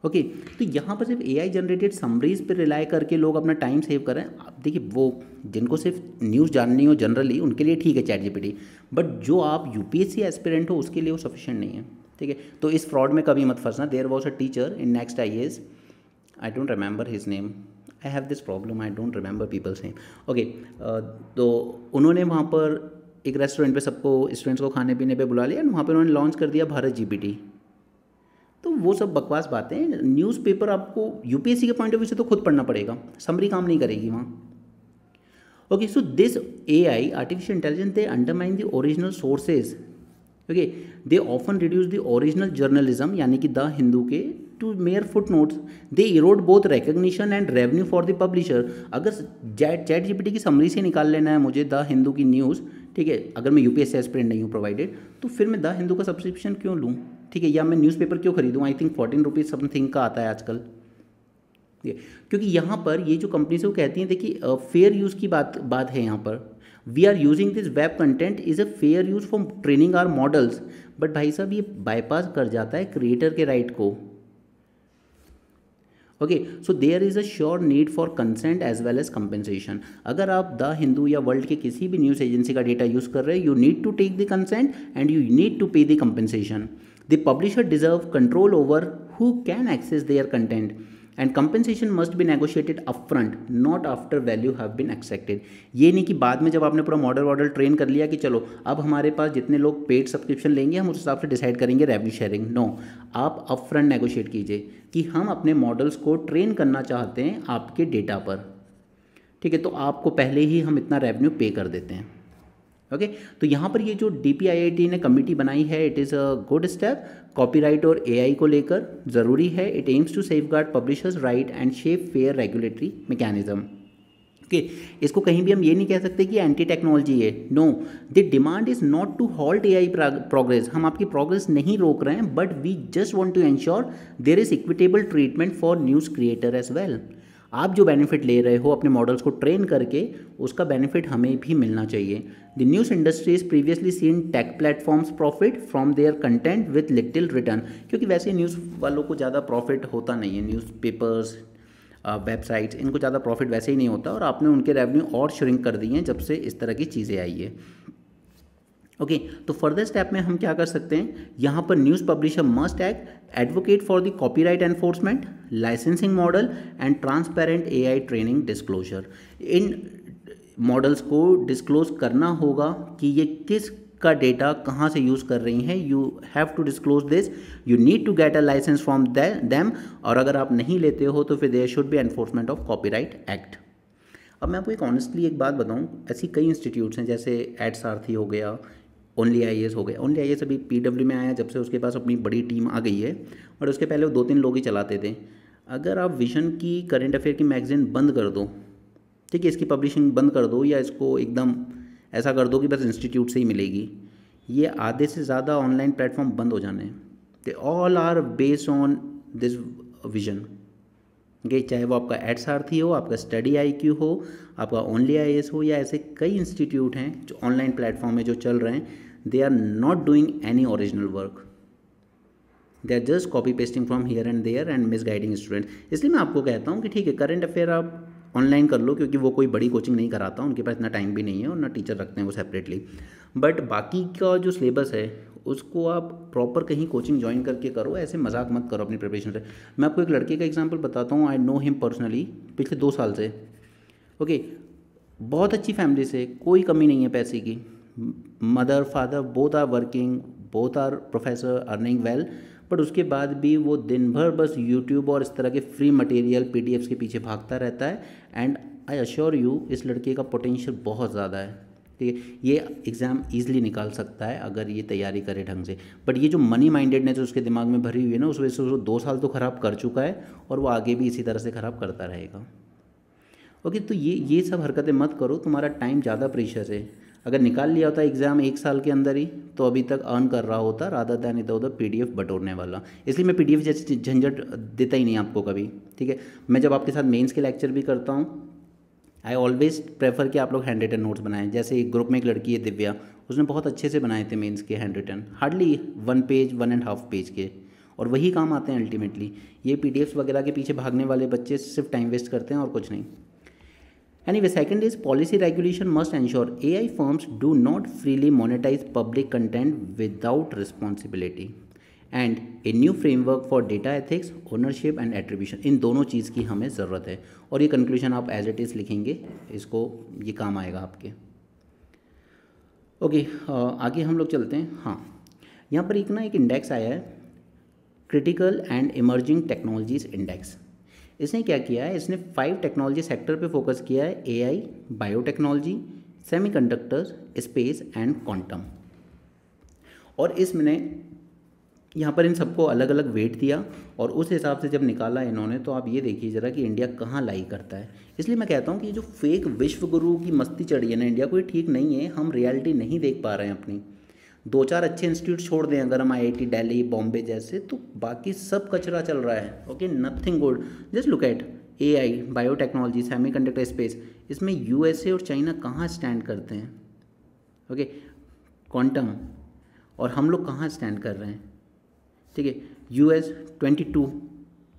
ओके, तो यहाँ पर सिर्फ AI जनरेटेड समरीज पर रिलाई करके लोग अपना टाइम सेव कर रहे हैं। आप देखिए, वो जिनको सिर्फ न्यूज़ जाननी हो जनरली उनके लिए ठीक है चैट जीपीटी, बट जो आप UPSC एस्पिरेंट हो उसके लिए वो सफिशिएंट नहीं है, ठीक है। तो इस फ्रॉड में कभी मत फंसना। There was a teacher in next IAS, I don't remember his name, I have this problem, I don't remember people's name. Okay, तो उन्होंने वहाँ पर एक रेस्टोरेंट पे सबको स्टूडेंट्स को खाने पीने पे बुला लिया एंड वहाँ पर उन्होंने लॉन्च कर दिया भारत जीपीटी। तो वो सब बकवास बातें हैं। न्यूज़पेपर आपको UPSC के पॉइंट ऑफ व्यू से तो खुद पढ़ना पड़ेगा, समरी काम नहीं करेगी वहाँ। Okay, so this AI artificial intelligence they undermine the original sources, okay, they often reduce the original journalism यानी कि द हिंदू के to mere footnotes, they erode both recognition and revenue for the publisher. अगर chat GPT की summary से निकाल लेना है मुझे द हिंदू की न्यूज़, ठीक है, अगर मैं UPSC एस्पिरेंट नहीं हूँ प्रोवाइडेड, तो फिर मैं द हिंदू का सब्सक्रिप्शन क्यों लूँ, ठीक है, या मैं न्यूज़पेपर क्यों खरीदूँ। आई थिंक 14 रुपीज़ समथिंग का आता है आजकल, क्योंकि यहाँ पर ये जो कंपनी से वो कहती हैं, देखिए फेयर यूज़ की बात है यहाँ पर। We are using this web content is a fair use for training our models, but भाई साहब ये बाईपास कर जाता है क्रिएटर के राइट को। Okay, so there is a sure need for consent as well as compensation. अगर आप द हिंदू या वर्ल्ड के किसी भी न्यूज़ एजेंसी का डेटा यूज़ कर रहे हैं, you need to take the consent and you need to pay the compensation. The publisher deserve control over who can access their content and compensation must be negotiated upfront, not after value have been accepted। ये नहीं कि बाद में जब आपने पूरा model train कर लिया कि चलो अब हमारे पास जितने लोग पेड सब्सक्रिप्शन लेंगे हम उस हिसाब से डिसाइड करेंगे रेवेन्यू शेयरिंग। नो, आप अपफ्रंट नेगोशिएट कीजिए कि हम अपने मॉडल्स को ट्रेन करना चाहते हैं आपके डेटा पर, ठीक है, तो आपको पहले ही हम इतना रेवेन्यू पे कर देते हैं। ओके तो यहाँ पर ये जो DPIIT ने कमेटी बनाई है, it is a good step. Copyright और AI को लेकर ज़रूरी है। It aims to safeguard publishers right and shape fair regulatory mechanism. Okay इसको कहीं भी हम ये नहीं कह सकते कि एंटी टेक्नोलॉजी है। No, the demand is not to halt AI progress. हम आपकी प्रोग्रेस नहीं रोक रहे हैं, but we just want to ensure there is equitable treatment for news creator as well. आप जो बेनिफिट ले रहे हो अपने मॉडल्स को ट्रेन करके, उसका बेनिफिट हमें भी मिलना चाहिए। The news industry is previously seen tech platforms profit from their content with little return, क्योंकि वैसे न्यूज़ वालों को ज़्यादा प्रॉफिट होता नहीं है। न्यूज़पेपर्स, वेबसाइट्स, इनको ज़्यादा प्रॉफिट वैसे ही नहीं होता, और आपने उनके रेवेन्यू और श्रिंक कर दिए हैं जब से इस तरह की चीज़ें आई है। ओके तो फर्दर स्टेप में हम क्या कर सकते हैं, यहाँ पर news publisher must act advocate for the copyright enforcement, licensing model and transparent AI training disclosure. In models को डिस्क्लोज करना होगा कि ये किस का डेटा कहाँ से यूज़ कर रही हैं। You have to disclose this, you need to get a licence from them, और अगर आप नहीं लेते हो तो फिर there should be enforcement of copyright act. अब मैं आपको एक ऑनेस्टली एक बात बताऊं, ऐसी कई इंस्टीट्यूट्स हैं, जैसे एड सारथी हो गया, ओनली IAS हो गया। ओनली IAS अभी PW में आया जब से, उसके पास अपनी बड़ी टीम आ गई है, और उसके पहले वो 2-3 लोग ही चलाते थे। अगर आप विजन की, करंट अफेयर की मैगजीन बंद कर दो, ठीक है, इसकी पब्लिशिंग बंद कर दो, या इसको एकदम ऐसा कर दो कि बस इंस्टीट्यूट से ही मिलेगी, ये आधे से ज़्यादा ऑनलाइन प्लेटफॉर्म बंद हो जाने हैं। They all are based on this vision. Okay चाहे वो आपका एड सारथी हो, आपका स्टडी IQ हो, आपका ओनली IAS हो, या ऐसे कई इंस्टीट्यूट हैं जो ऑनलाइन प्लेटफॉर्म में जो चल रहे हैं, they are not doing any original work, they are just copy pasting from here and there and misguiding student. इसलिए मैं आपको कहता हूँ कि ठीक है, करंट अफेयर आप ऑनलाइन कर लो, क्योंकि वो कोई बड़ी कोचिंग नहीं कराता, उनके पास इतना टाइम भी नहीं है और ना टीचर रखते हैं वो सेपरेटली। बट बाकी का जो सिलेबस है उसको आप प्रॉपर कहीं कोचिंग ज्वाइन करके करो, ऐसे मजाक मत करो अपनी प्रिपरेशन से। मैं आपको एक लड़के का एग्जांपल बताता हूँ, आई नो हिम पर्सनली, पिछले 2 साल से। ओके बहुत अच्छी फैमिली से, कोई कमी नहीं है पैसे की, mother father both are working, both are professor, earning well, but उसके बाद भी वो दिन भर बस यूट्यूब और इस तरह के फ्री मटेरियल PDFs के पीछे भागता रहता है। एंड आई अश्योर यू, इस लड़के का पोटेंशियल बहुत ज़्यादा है, ठीक है, ये एग्ज़ाम ईजिली निकाल सकता है अगर ये तैयारी करे ढंग से। बट ये जो मनी माइंडेडनेस उसके दिमाग में भरी हुई है ना, उस वजह से वो 2 साल तो ख़राब कर चुका है, और वो आगे भी इसी तरह से ख़राब करता रहेगा। ओके तो ये सब हरकतें मत करो, तुम्हारा टाइम ज़्यादा प्रीशियस है। अगर निकाल लिया होता एग्ज़ाम 1 साल के अंदर ही, तो अभी तक अर्न कर रहा होता, रादर दैन इधर उधर PDF बटोरने वाला। इसलिए मैं PDF जैसी झंझट देता ही नहीं आपको कभी, ठीक है। मैं जब आपके साथ मेंस के लेक्चर भी करता हूँ, आई ऑलवेज प्रेफर कि आप लोग हैंड रिटन नोट्स बनाएं। जैसे एक ग्रुप में एक लड़की है दिव्या, उसने बहुत अच्छे से बनाए थे मेंस के handwritten, hardly 1 page 1.5 page के, और वही काम आते हैं अल्टीमेटली। ये PDFs वगैरह के पीछे भागने वाले बच्चे सिर्फ टाइम वेस्ट करते हैं और कुछ नहीं। Anyway, second is policy regulation must ensure AI firms do not freely monetize public content without responsibility, and a new framework for data ethics, ownership and attribution, इन दोनों चीज़ की हमें ज़रूरत है। और ये कंक्लूजन आप एज इट इज़ लिखेंगे, इसको ये काम आएगा आपके। ओके आगे हम लोग चलते हैं। हाँ, यहाँ पर एक इंडेक्स आया है, critical and emerging technologies index. इसने क्या किया है, इसने 5 टेक्नोलॉजी सेक्टर पे फोकस किया है, AI, biotechnology, semiconductors, space and quantum. और इसमें यहाँ पर इन सबको अलग अलग वेट दिया, और उस हिसाब से जब निकाला इन्होंने, तो आप ये देखिए ज़रा कि इंडिया कहाँ लाई करता है। इसलिए मैं कहता हूँ कि जो फेक विश्व गुरु की मस्ती चढ़ी है ना इंडिया को, ये ठीक नहीं है। हम रियलिटी नहीं देख पा रहे हैं अपनी। 2-4 अच्छे इंस्टीट्यूट छोड़ दें अगर हम, IIT दिल्ली, बॉम्बे जैसे, तो बाकी सब कचरा चल रहा है। Okay nothing good. Just look at AI, biotechnology, semiconductor, space, इसमें USA और चाइना कहाँ स्टैंड करते हैं। ओके क्वांटम, और हम लोग कहाँ स्टैंड कर रहे हैं, ठीक है। US 22,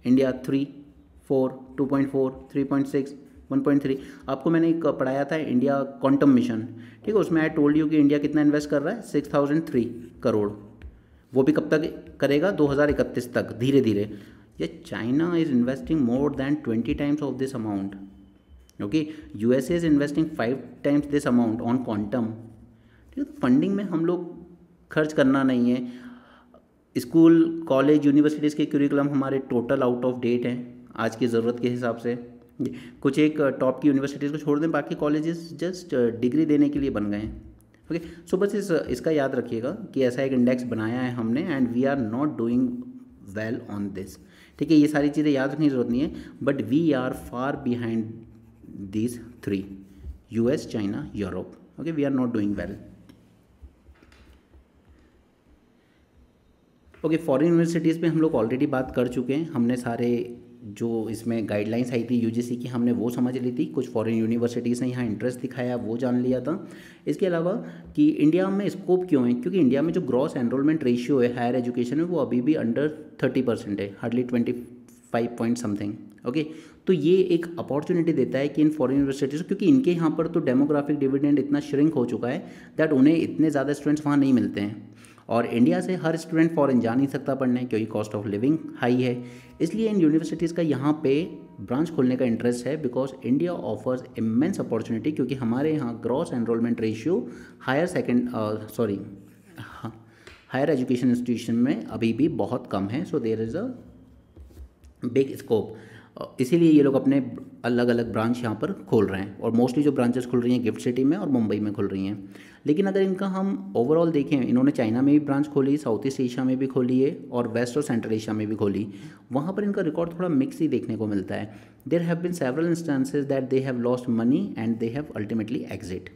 India 3, 4, 2.4, 3.6, 1.3। आपको मैंने एक पढ़ाया था इंडिया क्वांटम मिशन, ठीक है, उसमें आई टोल्ड यू कि इंडिया कितना इन्वेस्ट कर रहा है, 6003 करोड़। वो भी कब तक करेगा, 2031 तक, धीरे धीरे। ये China is investing more than 20 times of this amount. Okay USA is investing 5 times this amount on quantum, ठीक है। फंडिंग में हम लोग खर्च करना नहीं है। स्कूल, कॉलेज, यूनिवर्सिटीज़ के करिकुलम हमारे टोटल आउट ऑफ डेट हैं आज की ज़रूरत के हिसाब से। कुछ एक टॉप की यूनिवर्सिटीज़ को छोड़ दें, बाकी कॉलेजेस जस्ट डिग्री देने के लिए बन गए हैं। ओके। सो बस इसका याद रखिएगा कि ऐसा एक इंडेक्स बनाया है हमने and we are not doing well on this. ठीक है, ये सारी चीज़ें याद रखने की जरूरत नहीं है, but we are far behind these three, US, China, Europe. Okay, we are not doing well. Okay, foreign universities पे हम लोग ऑलरेडी बात कर चुके हैं। हमने सारे जो इसमें गाइडलाइंस आई थी यूजीसी की, हमने वो समझ ली थी। कुछ फॉरेन यूनिवर्सिटीज़ ने यहाँ इंटरेस्ट दिखाया, वो जान लिया था। इसके अलावा कि इंडिया में स्कोप क्यों है, क्योंकि इंडिया में जो ग्रॉस एनरोलमेंट रेशियो है हायर एजुकेशन में, वो अभी भी अंडर 30% है, हार्डली 25 पॉइंट समथिंग। ओके, तो ये एक अपॉर्चुनिटी देता है कि इन फॉरेन यूनिवर्सिटीज़, क्योंकि इनके यहाँ पर तो डेमोग्राफिक डिविडेंड इतना श्रिंक हो चुका है दैट उन्हें इतने ज़्यादा स्टूडेंट्स वहाँ नहीं मिलते हैं। और इंडिया से हर स्टूडेंट फॉरेन जा नहीं सकता पढ़ने, क्योंकि कॉस्ट ऑफ लिविंग हाई है। इसलिए इन यूनिवर्सिटीज़ का यहाँ पे ब्रांच खोलने का इंटरेस्ट है, because India offers immense opportunity, क्योंकि हमारे यहाँ gross enrolment ratio higher education institution में अभी भी बहुत कम है। So there is a big scope. इसीलिए ये लोग अपने अलग अलग ब्रांच यहाँ पर खोल रहे हैं, और मोस्टली जो ब्रांचेस खुल रही हैं गिफ्ट सिटी में और मुंबई में खुल रही हैं। लेकिन अगर इनका हम ओवरऑल देखें, इन्होंने चाइना में भी ब्रांच खोली, साउथ ईस्ट एशिया में भी खोली है, और वेस्ट और सेंट्रल एशिया में भी खोली। वहाँ पर इनका रिकॉर्ड थोड़ा मिक्स ही देखने को मिलता है। There have been several instances that they have lost money and they have ultimately exit.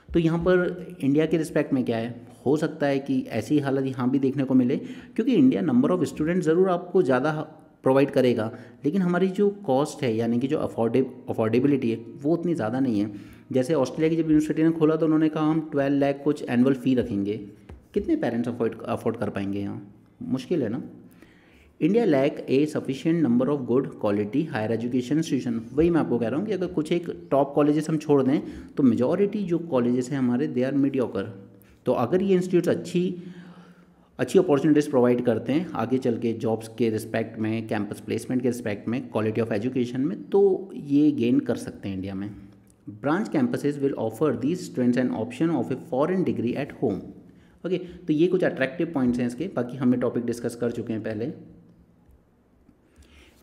तो यहाँ पर इंडिया के रिस्पेक्ट में क्या है, हो सकता है कि ऐसी हालत यहाँ भी देखने को मिले, क्योंकि इंडिया नंबर ऑफ़ स्टूडेंट ज़रूर आपको ज़्यादा प्रोवाइड करेगा, लेकिन हमारी जो कॉस्ट है, यानी कि जो अफोर्डेबिलिटी है, वो उतनी ज़्यादा नहीं है। जैसे ऑस्ट्रेलिया की जब यूनिवर्सिटी ने खोला तो उन्होंने कहा हम 12 लाख कुछ एनुअल फ़ी रखेंगे। कितने पेरेंट्स अफोर्ड कर पाएंगे यहाँ? मुश्किल है ना। India lack a sufficient number of good quality higher education institution. वही मैं आपको कह रहा हूँ कि अगर कुछ एक टॉप कॉलेजेस हम छोड़ दें तो मेजॉरिटी जो कॉलेजेस हैं हमारे, दे आर मीडियोकर। तो अगर ये इंस्टीट्यूट्स अच्छी अपॉर्चुनिटीज़ प्रोवाइड करते हैं आगे चल के जॉब्स के रिस्पेक्ट में, कैंपस प्लेसमेंट के रिस्पेक्ट में, क्वालिटी ऑफ एजुकेशन में, तो ये गेन कर सकते हैं इंडिया में। Branch campuses will offer these students an option of a foreign degree at home. Okay, तो ये कुछ अट्रैक्टिव पॉइंट्स हैं इसके, बाकी हमने टॉपिक डिस्कस कर चुके हैं पहले।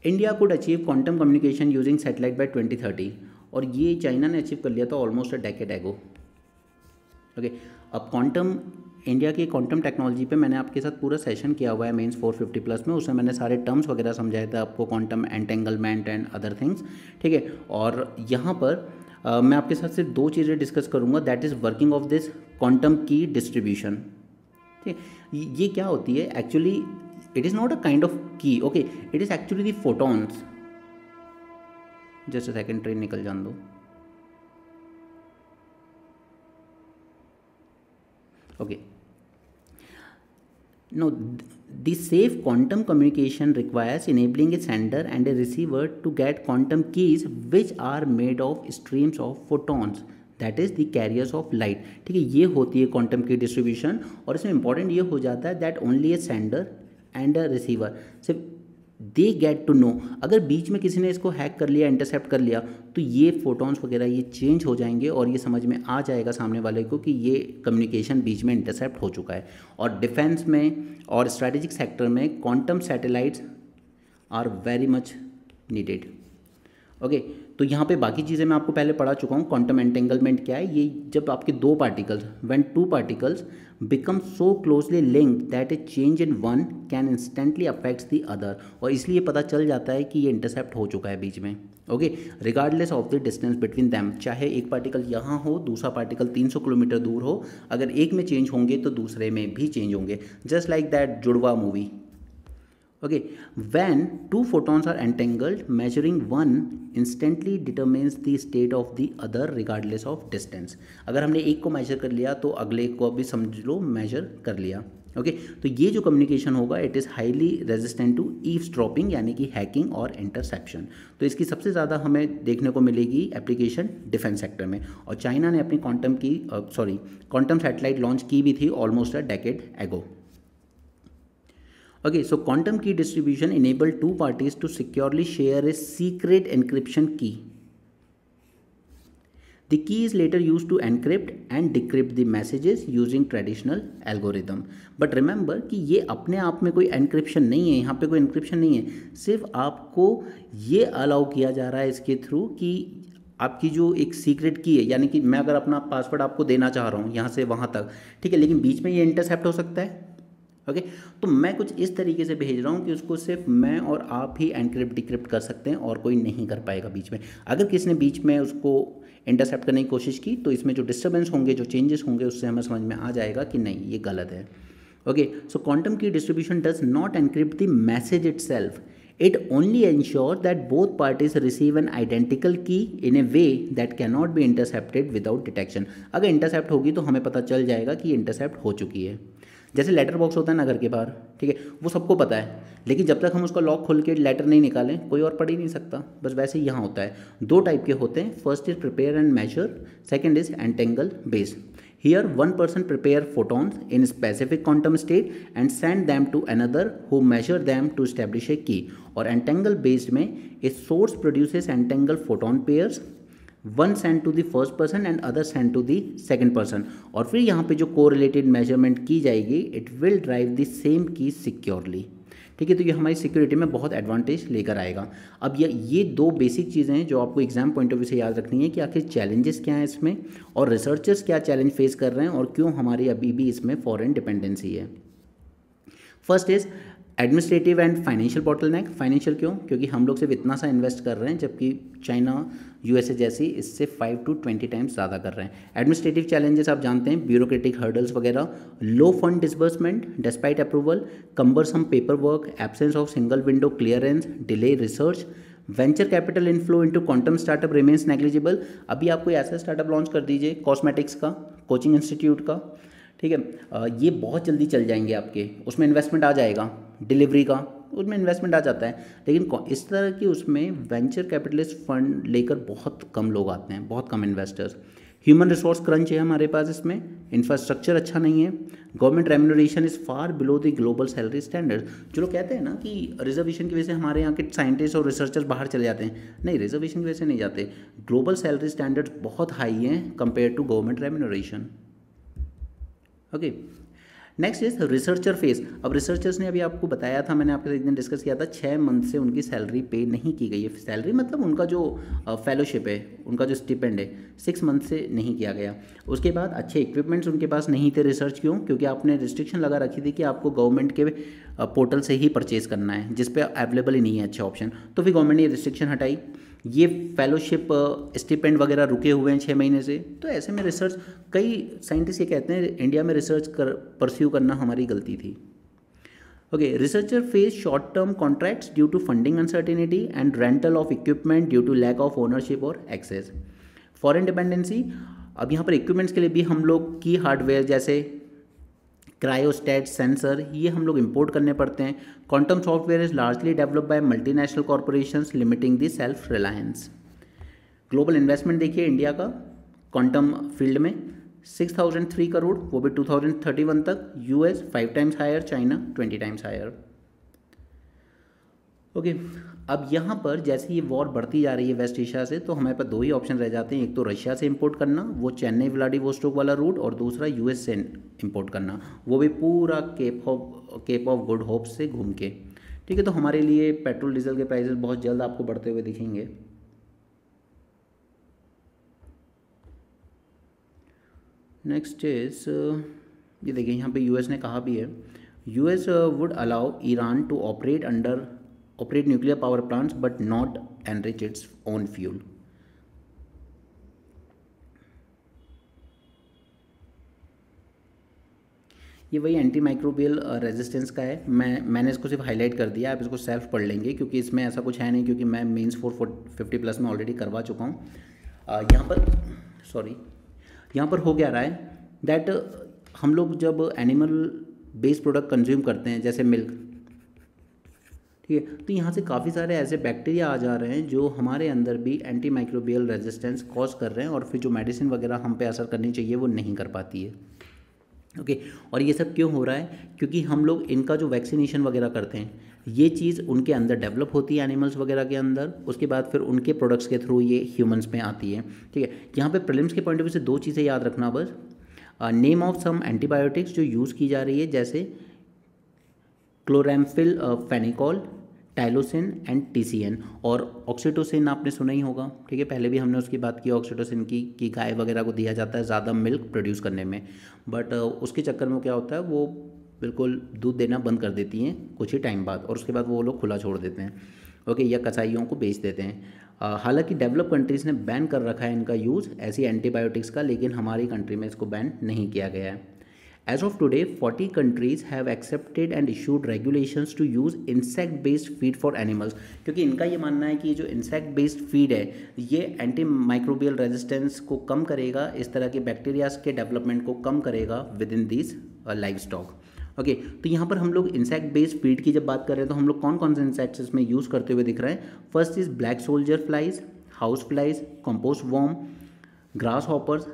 India could achieve quantum communication using satellite by 2030, और ये चाइना ने अचीव कर लिया था almost a decade ago. Okay, अब क्वांटम, इंडिया की क्वांटम टेक्नोलॉजी पे मैंने आपके साथ पूरा सेशन किया हुआ है मेंस 450+ में। उसमें मैंने सारे टर्म्स वगैरह समझाए थे आपको, quantum entanglement and other things. ठीक है, और यहाँ पर मैं आपके साथ सिर्फ 2 चीज़ें डिस्कस करूँगा, that is working of this quantum key distribution. ठीक है, ये क्या होती है actually? It is not a kind of key, okay, it is actually the photons. Just a second, train निकल जान दो। Okay. Now, the safe quantum communication requires enabling a sender and a receiver to get quantum keys which are made of streams of photons, that is the carriers of light. ठीक है, ये होती है quantum key distribution, और इसमें important ये हो जाता है that only A sender and a receiver, सिर्फ दे गेट टू नो। अगर बीच में किसी ने इसको हैक कर लिया, इंटरसेप्ट कर लिया, तो ये फोटॉन्स वगैरह ये चेंज हो जाएंगे, और ये समझ में आ जाएगा सामने वाले को कि ये कम्युनिकेशन बीच में इंटरसेप्ट हो चुका है। और डिफेंस में और स्ट्रेटेजिक सेक्टर में quantum satellites are very much needed. Okay, तो यहाँ पे बाकी चीज़ें मैं आपको पहले पढ़ा चुका हूँ। क्वांटम एंटेंगलमेंट क्या है? ये जब आपके 2 particles, when 2 particles become so closely linked that A change in one can instantly affects the other, और इसलिए पता चल जाता है कि ये इंटरसेप्ट हो चुका है बीच में। Okay, regardless of the distance between them, चाहे एक पार्टिकल यहाँ हो, दूसरा पार्टिकल 300 किलोमीटर दूर हो, अगर एक में चेंज होंगे तो दूसरे में भी चेंज होंगे, जस्ट लाइक दैट जुड़वा movie. Okay, when 2 photons are entangled, measuring one instantly determines the state of the other regardless of distance. अगर हमने एक को मेजर कर लिया तो अगले को भी समझ लो मेजर कर लिया। ओके, तो ये जो कम्युनिकेशन होगा it is highly resistant to eavesdropping, यानी कि हैकिंग और इंटरसेप्शन। तो इसकी सबसे ज़्यादा हमें देखने को मिलेगी एप्लीकेशन डिफेंस सेक्टर में, और चाइना ने अपनी क्वांटम सैटेलाइट लॉन्च की भी थी ऑलमोस्ट अ डेकेड एगो। Okay, so quantum key distribution enable 2 parties to securely share a secret encryption key. The key is later used to encrypt and decrypt the messages using traditional algorithm. But remember कि ये अपने आप में कोई encryption नहीं है, यहाँ पे कोई encryption नहीं है, सिर्फ आपको ये अलाउ किया जा रहा है इसके थ्रू कि आपकी जो एक सीक्रेट की है, यानी कि मैं अगर अपना पासवर्ड आपको देना चाह रहा हूँ यहाँ से वहाँ तक, ठीक है, लेकिन बीच में ये इंटरसेप्ट हो सकता है। ओके, तो मैं कुछ इस तरीके से भेज रहा हूँ कि उसको सिर्फ मैं और आप ही एनक्रिप्ट डिक्रिप्ट कर सकते हैं और कोई नहीं कर पाएगा बीच में। अगर किसी ने बीच में उसको इंटरसेप्ट करने की कोशिश की तो इसमें जो डिस्टर्बेंस होंगे, जो चेंजेस होंगे, उससे हमें समझ में आ जाएगा कि नहीं ये गलत है। Okay, so quantum key distribution does not encrypt the message itself, it only ensures that both parties receive an identical key in a way that cannot be intercepted without detection। अगर इंटरसेप्ट होगी तो हमें पता चल जाएगा कि intercept हो चुकी है। जैसे लेटर बॉक्स होता है ना घर के बाहर, ठीक है, वो सबको पता है, लेकिन जब तक हम उसका लॉक खोल के लेटर नहीं निकालें कोई और पढ़ ही नहीं सकता। बस वैसे ही यहाँ होता है। दो टाइप के होते हैं, first is prepare and measure, second is entangle base. Here, one person prepare photons in specific quantum state and send them to another who measure them to establish a key। और entangle based में a source produces entangled photon pairs, one sent to the first person and other sent to the second person। और फिर यहाँ पे जो correlated measurement की जाएगी, it will drive the same key securely। ठीक है, तो ये हमारी सिक्योरिटी में बहुत एडवांटेज लेकर आएगा। अब ये दो बेसिक चीज़ें हैं जो आपको एग्जाम पॉइंट ऑफ व्यू से याद रखनी है कि आखिर चैलेंजेस क्या हैं इसमें, और रिसर्चर्स क्या चैलेंज फेस कर रहे हैं, और क्यों हमारी अभी भी इसमें फॉरेन डिपेंडेंसी है। First is administrative and financial bottleneck. Financial क्यों? क्योंकि हम लोग सिर्फ इतना सा इन्वेस्ट कर रहे हैं जबकि चाइना यूएसए जैसी इससे 5 to 20 टाइम्स ज़्यादा कर रहे हैं। एडमिनिस्ट्रेटिव चैलेंजेस आप जानते हैं, ब्यूरोक्रेटिक हर्डल्स वगैरह, low fund disbursement despite approval, cumbersome paper work, absence of single window clearance, delay research, venture capital inflow into quantum startup remains negligible. अभी आप कोई ऐसा स्टार्टअप लॉन्च कर दीजिए कॉस्मेटिक्स का, कोचिंग इंस्टीट्यूट का, ठीक है, ये बहुत जल्दी चल जाएंगे आपके, उसमें इन्वेस्टमेंट आ जाएगा, डिलीवरी का उसमें इन्वेस्टमेंट आ जाता है, लेकिन इस तरह की उसमें वेंचर कैपिटलिस्ट फंड लेकर बहुत कम लोग आते हैं, बहुत कम इन्वेस्टर्स। ह्यूमन रिसोर्स क्रंच है हमारे पास, इसमें इंफ्रास्ट्रक्चर अच्छा नहीं है, government remuneration is far below the global salary standard. जो लोग कहते हैं ना कि रिजर्वेशन की वजह से हमारे यहाँ के साइंटिस्ट और रिसर्चर्स बाहर चले जाते हैं, नहीं, रिजर्वेशन की वजह से नहीं जाते, ग्लोबल सैलरी स्टैंडर्ड्स बहुत हाई हैं compare to government remuneration. Okay, next is researcher face. अब रिसर्चर्स ने अभी आपको बताया था, मैंने आपके साथ एक दिन डिस्कस किया था, 6 मंथ से उनकी सैलरी पे नहीं की गई है। सैलरी मतलब उनका जो फेलोशिप है, उनका जो स्टिपेंड है, 6 मंथ से नहीं किया गया। उसके बाद अच्छे इक्विपमेंट्स उनके पास नहीं थे। रिसर्च क्यों? क्योंकि आपने रिस्ट्रिक्शन लगा रखी थी कि आपको गवर्नमेंट के पोर्टल से ही परचेज करना है, जिस पे अवेलेबल ही नहीं है अच्छा ऑप्शन। तो फिर गवर्नमेंट ने रिस्ट्रिक्शन हटाई, ये फेलोशिप स्टिपेंड वगैरह रुके हुए हैं 6 महीने से। तो ऐसे में रिसर्च, कई साइंटिस्ट ये कहते हैं इंडिया में रिसर्च परस्यू करना हमारी गलती थी। Okay, researcher face short term contracts due to funding uncertainty and rental of equipment due to lack of ownership और एक्सेस। फॉरेन डिपेंडेंसी, अब यहाँ पर इक्विपमेंट्स के लिए भी हम लोग की हार्डवेयर जैसे क्रायोस्टेट, सेंसर, ये हम लोग इंपोर्ट करने पड़ते हैं। Quantum software is largely developed by multinational corporations limiting the self reliance. Global investment देखिए इंडिया का क्वांटम फील्ड में 6003 करोड़, वो भी 2031 तक। US 5 times higher, China 20 times higher. Okay, अब यहाँ पर जैसे ये वॉर बढ़ती जा रही है वेस्ट एशिया से, तो हमारे पास दो ही ऑप्शन रह जाते हैं, एक तो रशिया से इंपोर्ट करना, वो चेन्नई व्लादिवोस्टोक वाला रूट, और दूसरा यूएस से इंपोर्ट करना, वो भी पूरा केप ऑफ गुड होप से घूम के। ठीक है, तो हमारे लिए पेट्रोल डीजल के प्राइसेस बहुत जल्द आपको बढ़ते हुए दिखेंगे। नेक्स्ट इज, ये देखिए यहाँ पे यूएस ने कहा भी है, US would allow Iran to operate nuclear power plants but not enrich its own fuel. ये वही एंटी माइक्रोबियल रेजिस्टेंस का है। मैंने इसको सिर्फ हाईलाइट कर दिया, आप इसको सेल्फ पढ़ लेंगे क्योंकि इसमें ऐसा कुछ है नहीं, क्योंकि मैं मेंस 450+ में ऑलरेडी करवा चुका हूँ। यहाँ पर हो क्या रहा है दैट हम लोग जब एनिमल बेस्ड प्रोडक्ट कंज्यूम करते हैं जैसे मिल्क, ठीक है, तो यहाँ से काफ़ी सारे ऐसे बैक्टीरिया आ जा रहे हैं जो हमारे अंदर भी एंटी माइक्रोबियल रेजिस्टेंस कॉज कर रहे हैं, और फिर जो मेडिसिन वगैरह हम पे असर करनी चाहिए वो नहीं कर पाती है। ओके, और ये सब क्यों हो रहा है? क्योंकि हम लोग इनका जो वैक्सीनेशन वगैरह करते हैं, ये चीज़ उनके अंदर डेवलप होती है एनिमल्स वगैरह के अंदर, उसके बाद फिर उनके प्रोडक्ट्स के थ्रू ये ह्यूमंस में आती है। ठीक है, यहाँ पे प्रीलिम्स के पॉइंट ऑफ व्यू से दो चीज़ें याद रखना बस। नेम ऑफ सम एंटीबायोटिक्स जो यूज़ की जा रही है, जैसे क्लोराम्फिल फेनिकॉल, टाइलोसिन एंड टीसीएन। और ऑक्सीटोसिन आपने सुना ही होगा, ठीक है, पहले भी हमने उसकी बात की ऑक्सीटोसिन की कि गाय वगैरह को दिया जाता है ज़्यादा मिल्क प्रोड्यूस करने में, बट उसके चक्कर में क्या होता है, वो बिल्कुल दूध देना बंद कर देती हैं कुछ ही टाइम बाद, और उसके बाद वो लोग खुला छोड़ देते हैं, ओके, या कसाईयों को बेच देते हैं। हालांकि डेवलप कंट्रीज़ ने बैन कर रखा है इनका यूज़ ऐसी एंटीबायोटिक्स का, लेकिन हमारी कंट्री में इसको बैन नहीं किया गया है। As of today, 40 countries have accepted and issued regulations to use insect-based feed for animals, क्योंकि इनका ये मानना है कि ये जो insect-based feed है ये एंटी माइक्रोबियल रेजिस्टेंस को कम करेगा, इस तरह के बैक्टीरियाज के डेवलपमेंट को कम करेगा with in this live stock. Okay, तो यहाँ पर हम लोग इंसेक्ट बेस्ड फीड की जब बात कर रहे हैं तो हम लोग कौन कौन से इंसेक्ट्स इसमें यूज़ करते हुए दिख रहे हैं। First is black soldier flies, house flies, compost worm, grasshoppers,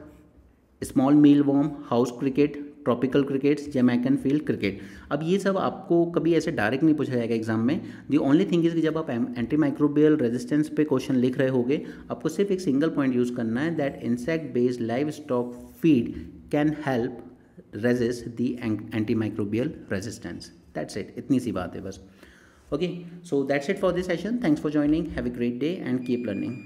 small mealworm, house cricket, tropical crickets, Jamaican field cricket. अब ये सब आपको कभी ऐसे डायरेक्ट नहीं पूछा जाएगा एग्जाम में। दी ओनली थिंग इज कि जब आप एंटी माइक्रोबियल रेजिस्टेंस पे क्वेश्चन लिख रहे होगे, आपको सिर्फ एक सिंगल पॉइंट यूज़ करना है, that insect based live stock feed can help resist the antimicrobial resistance. That's it. इतनी सी बात है बस. Okay, so that's it for this session. Thanks for joining. Have a great day and keep learning.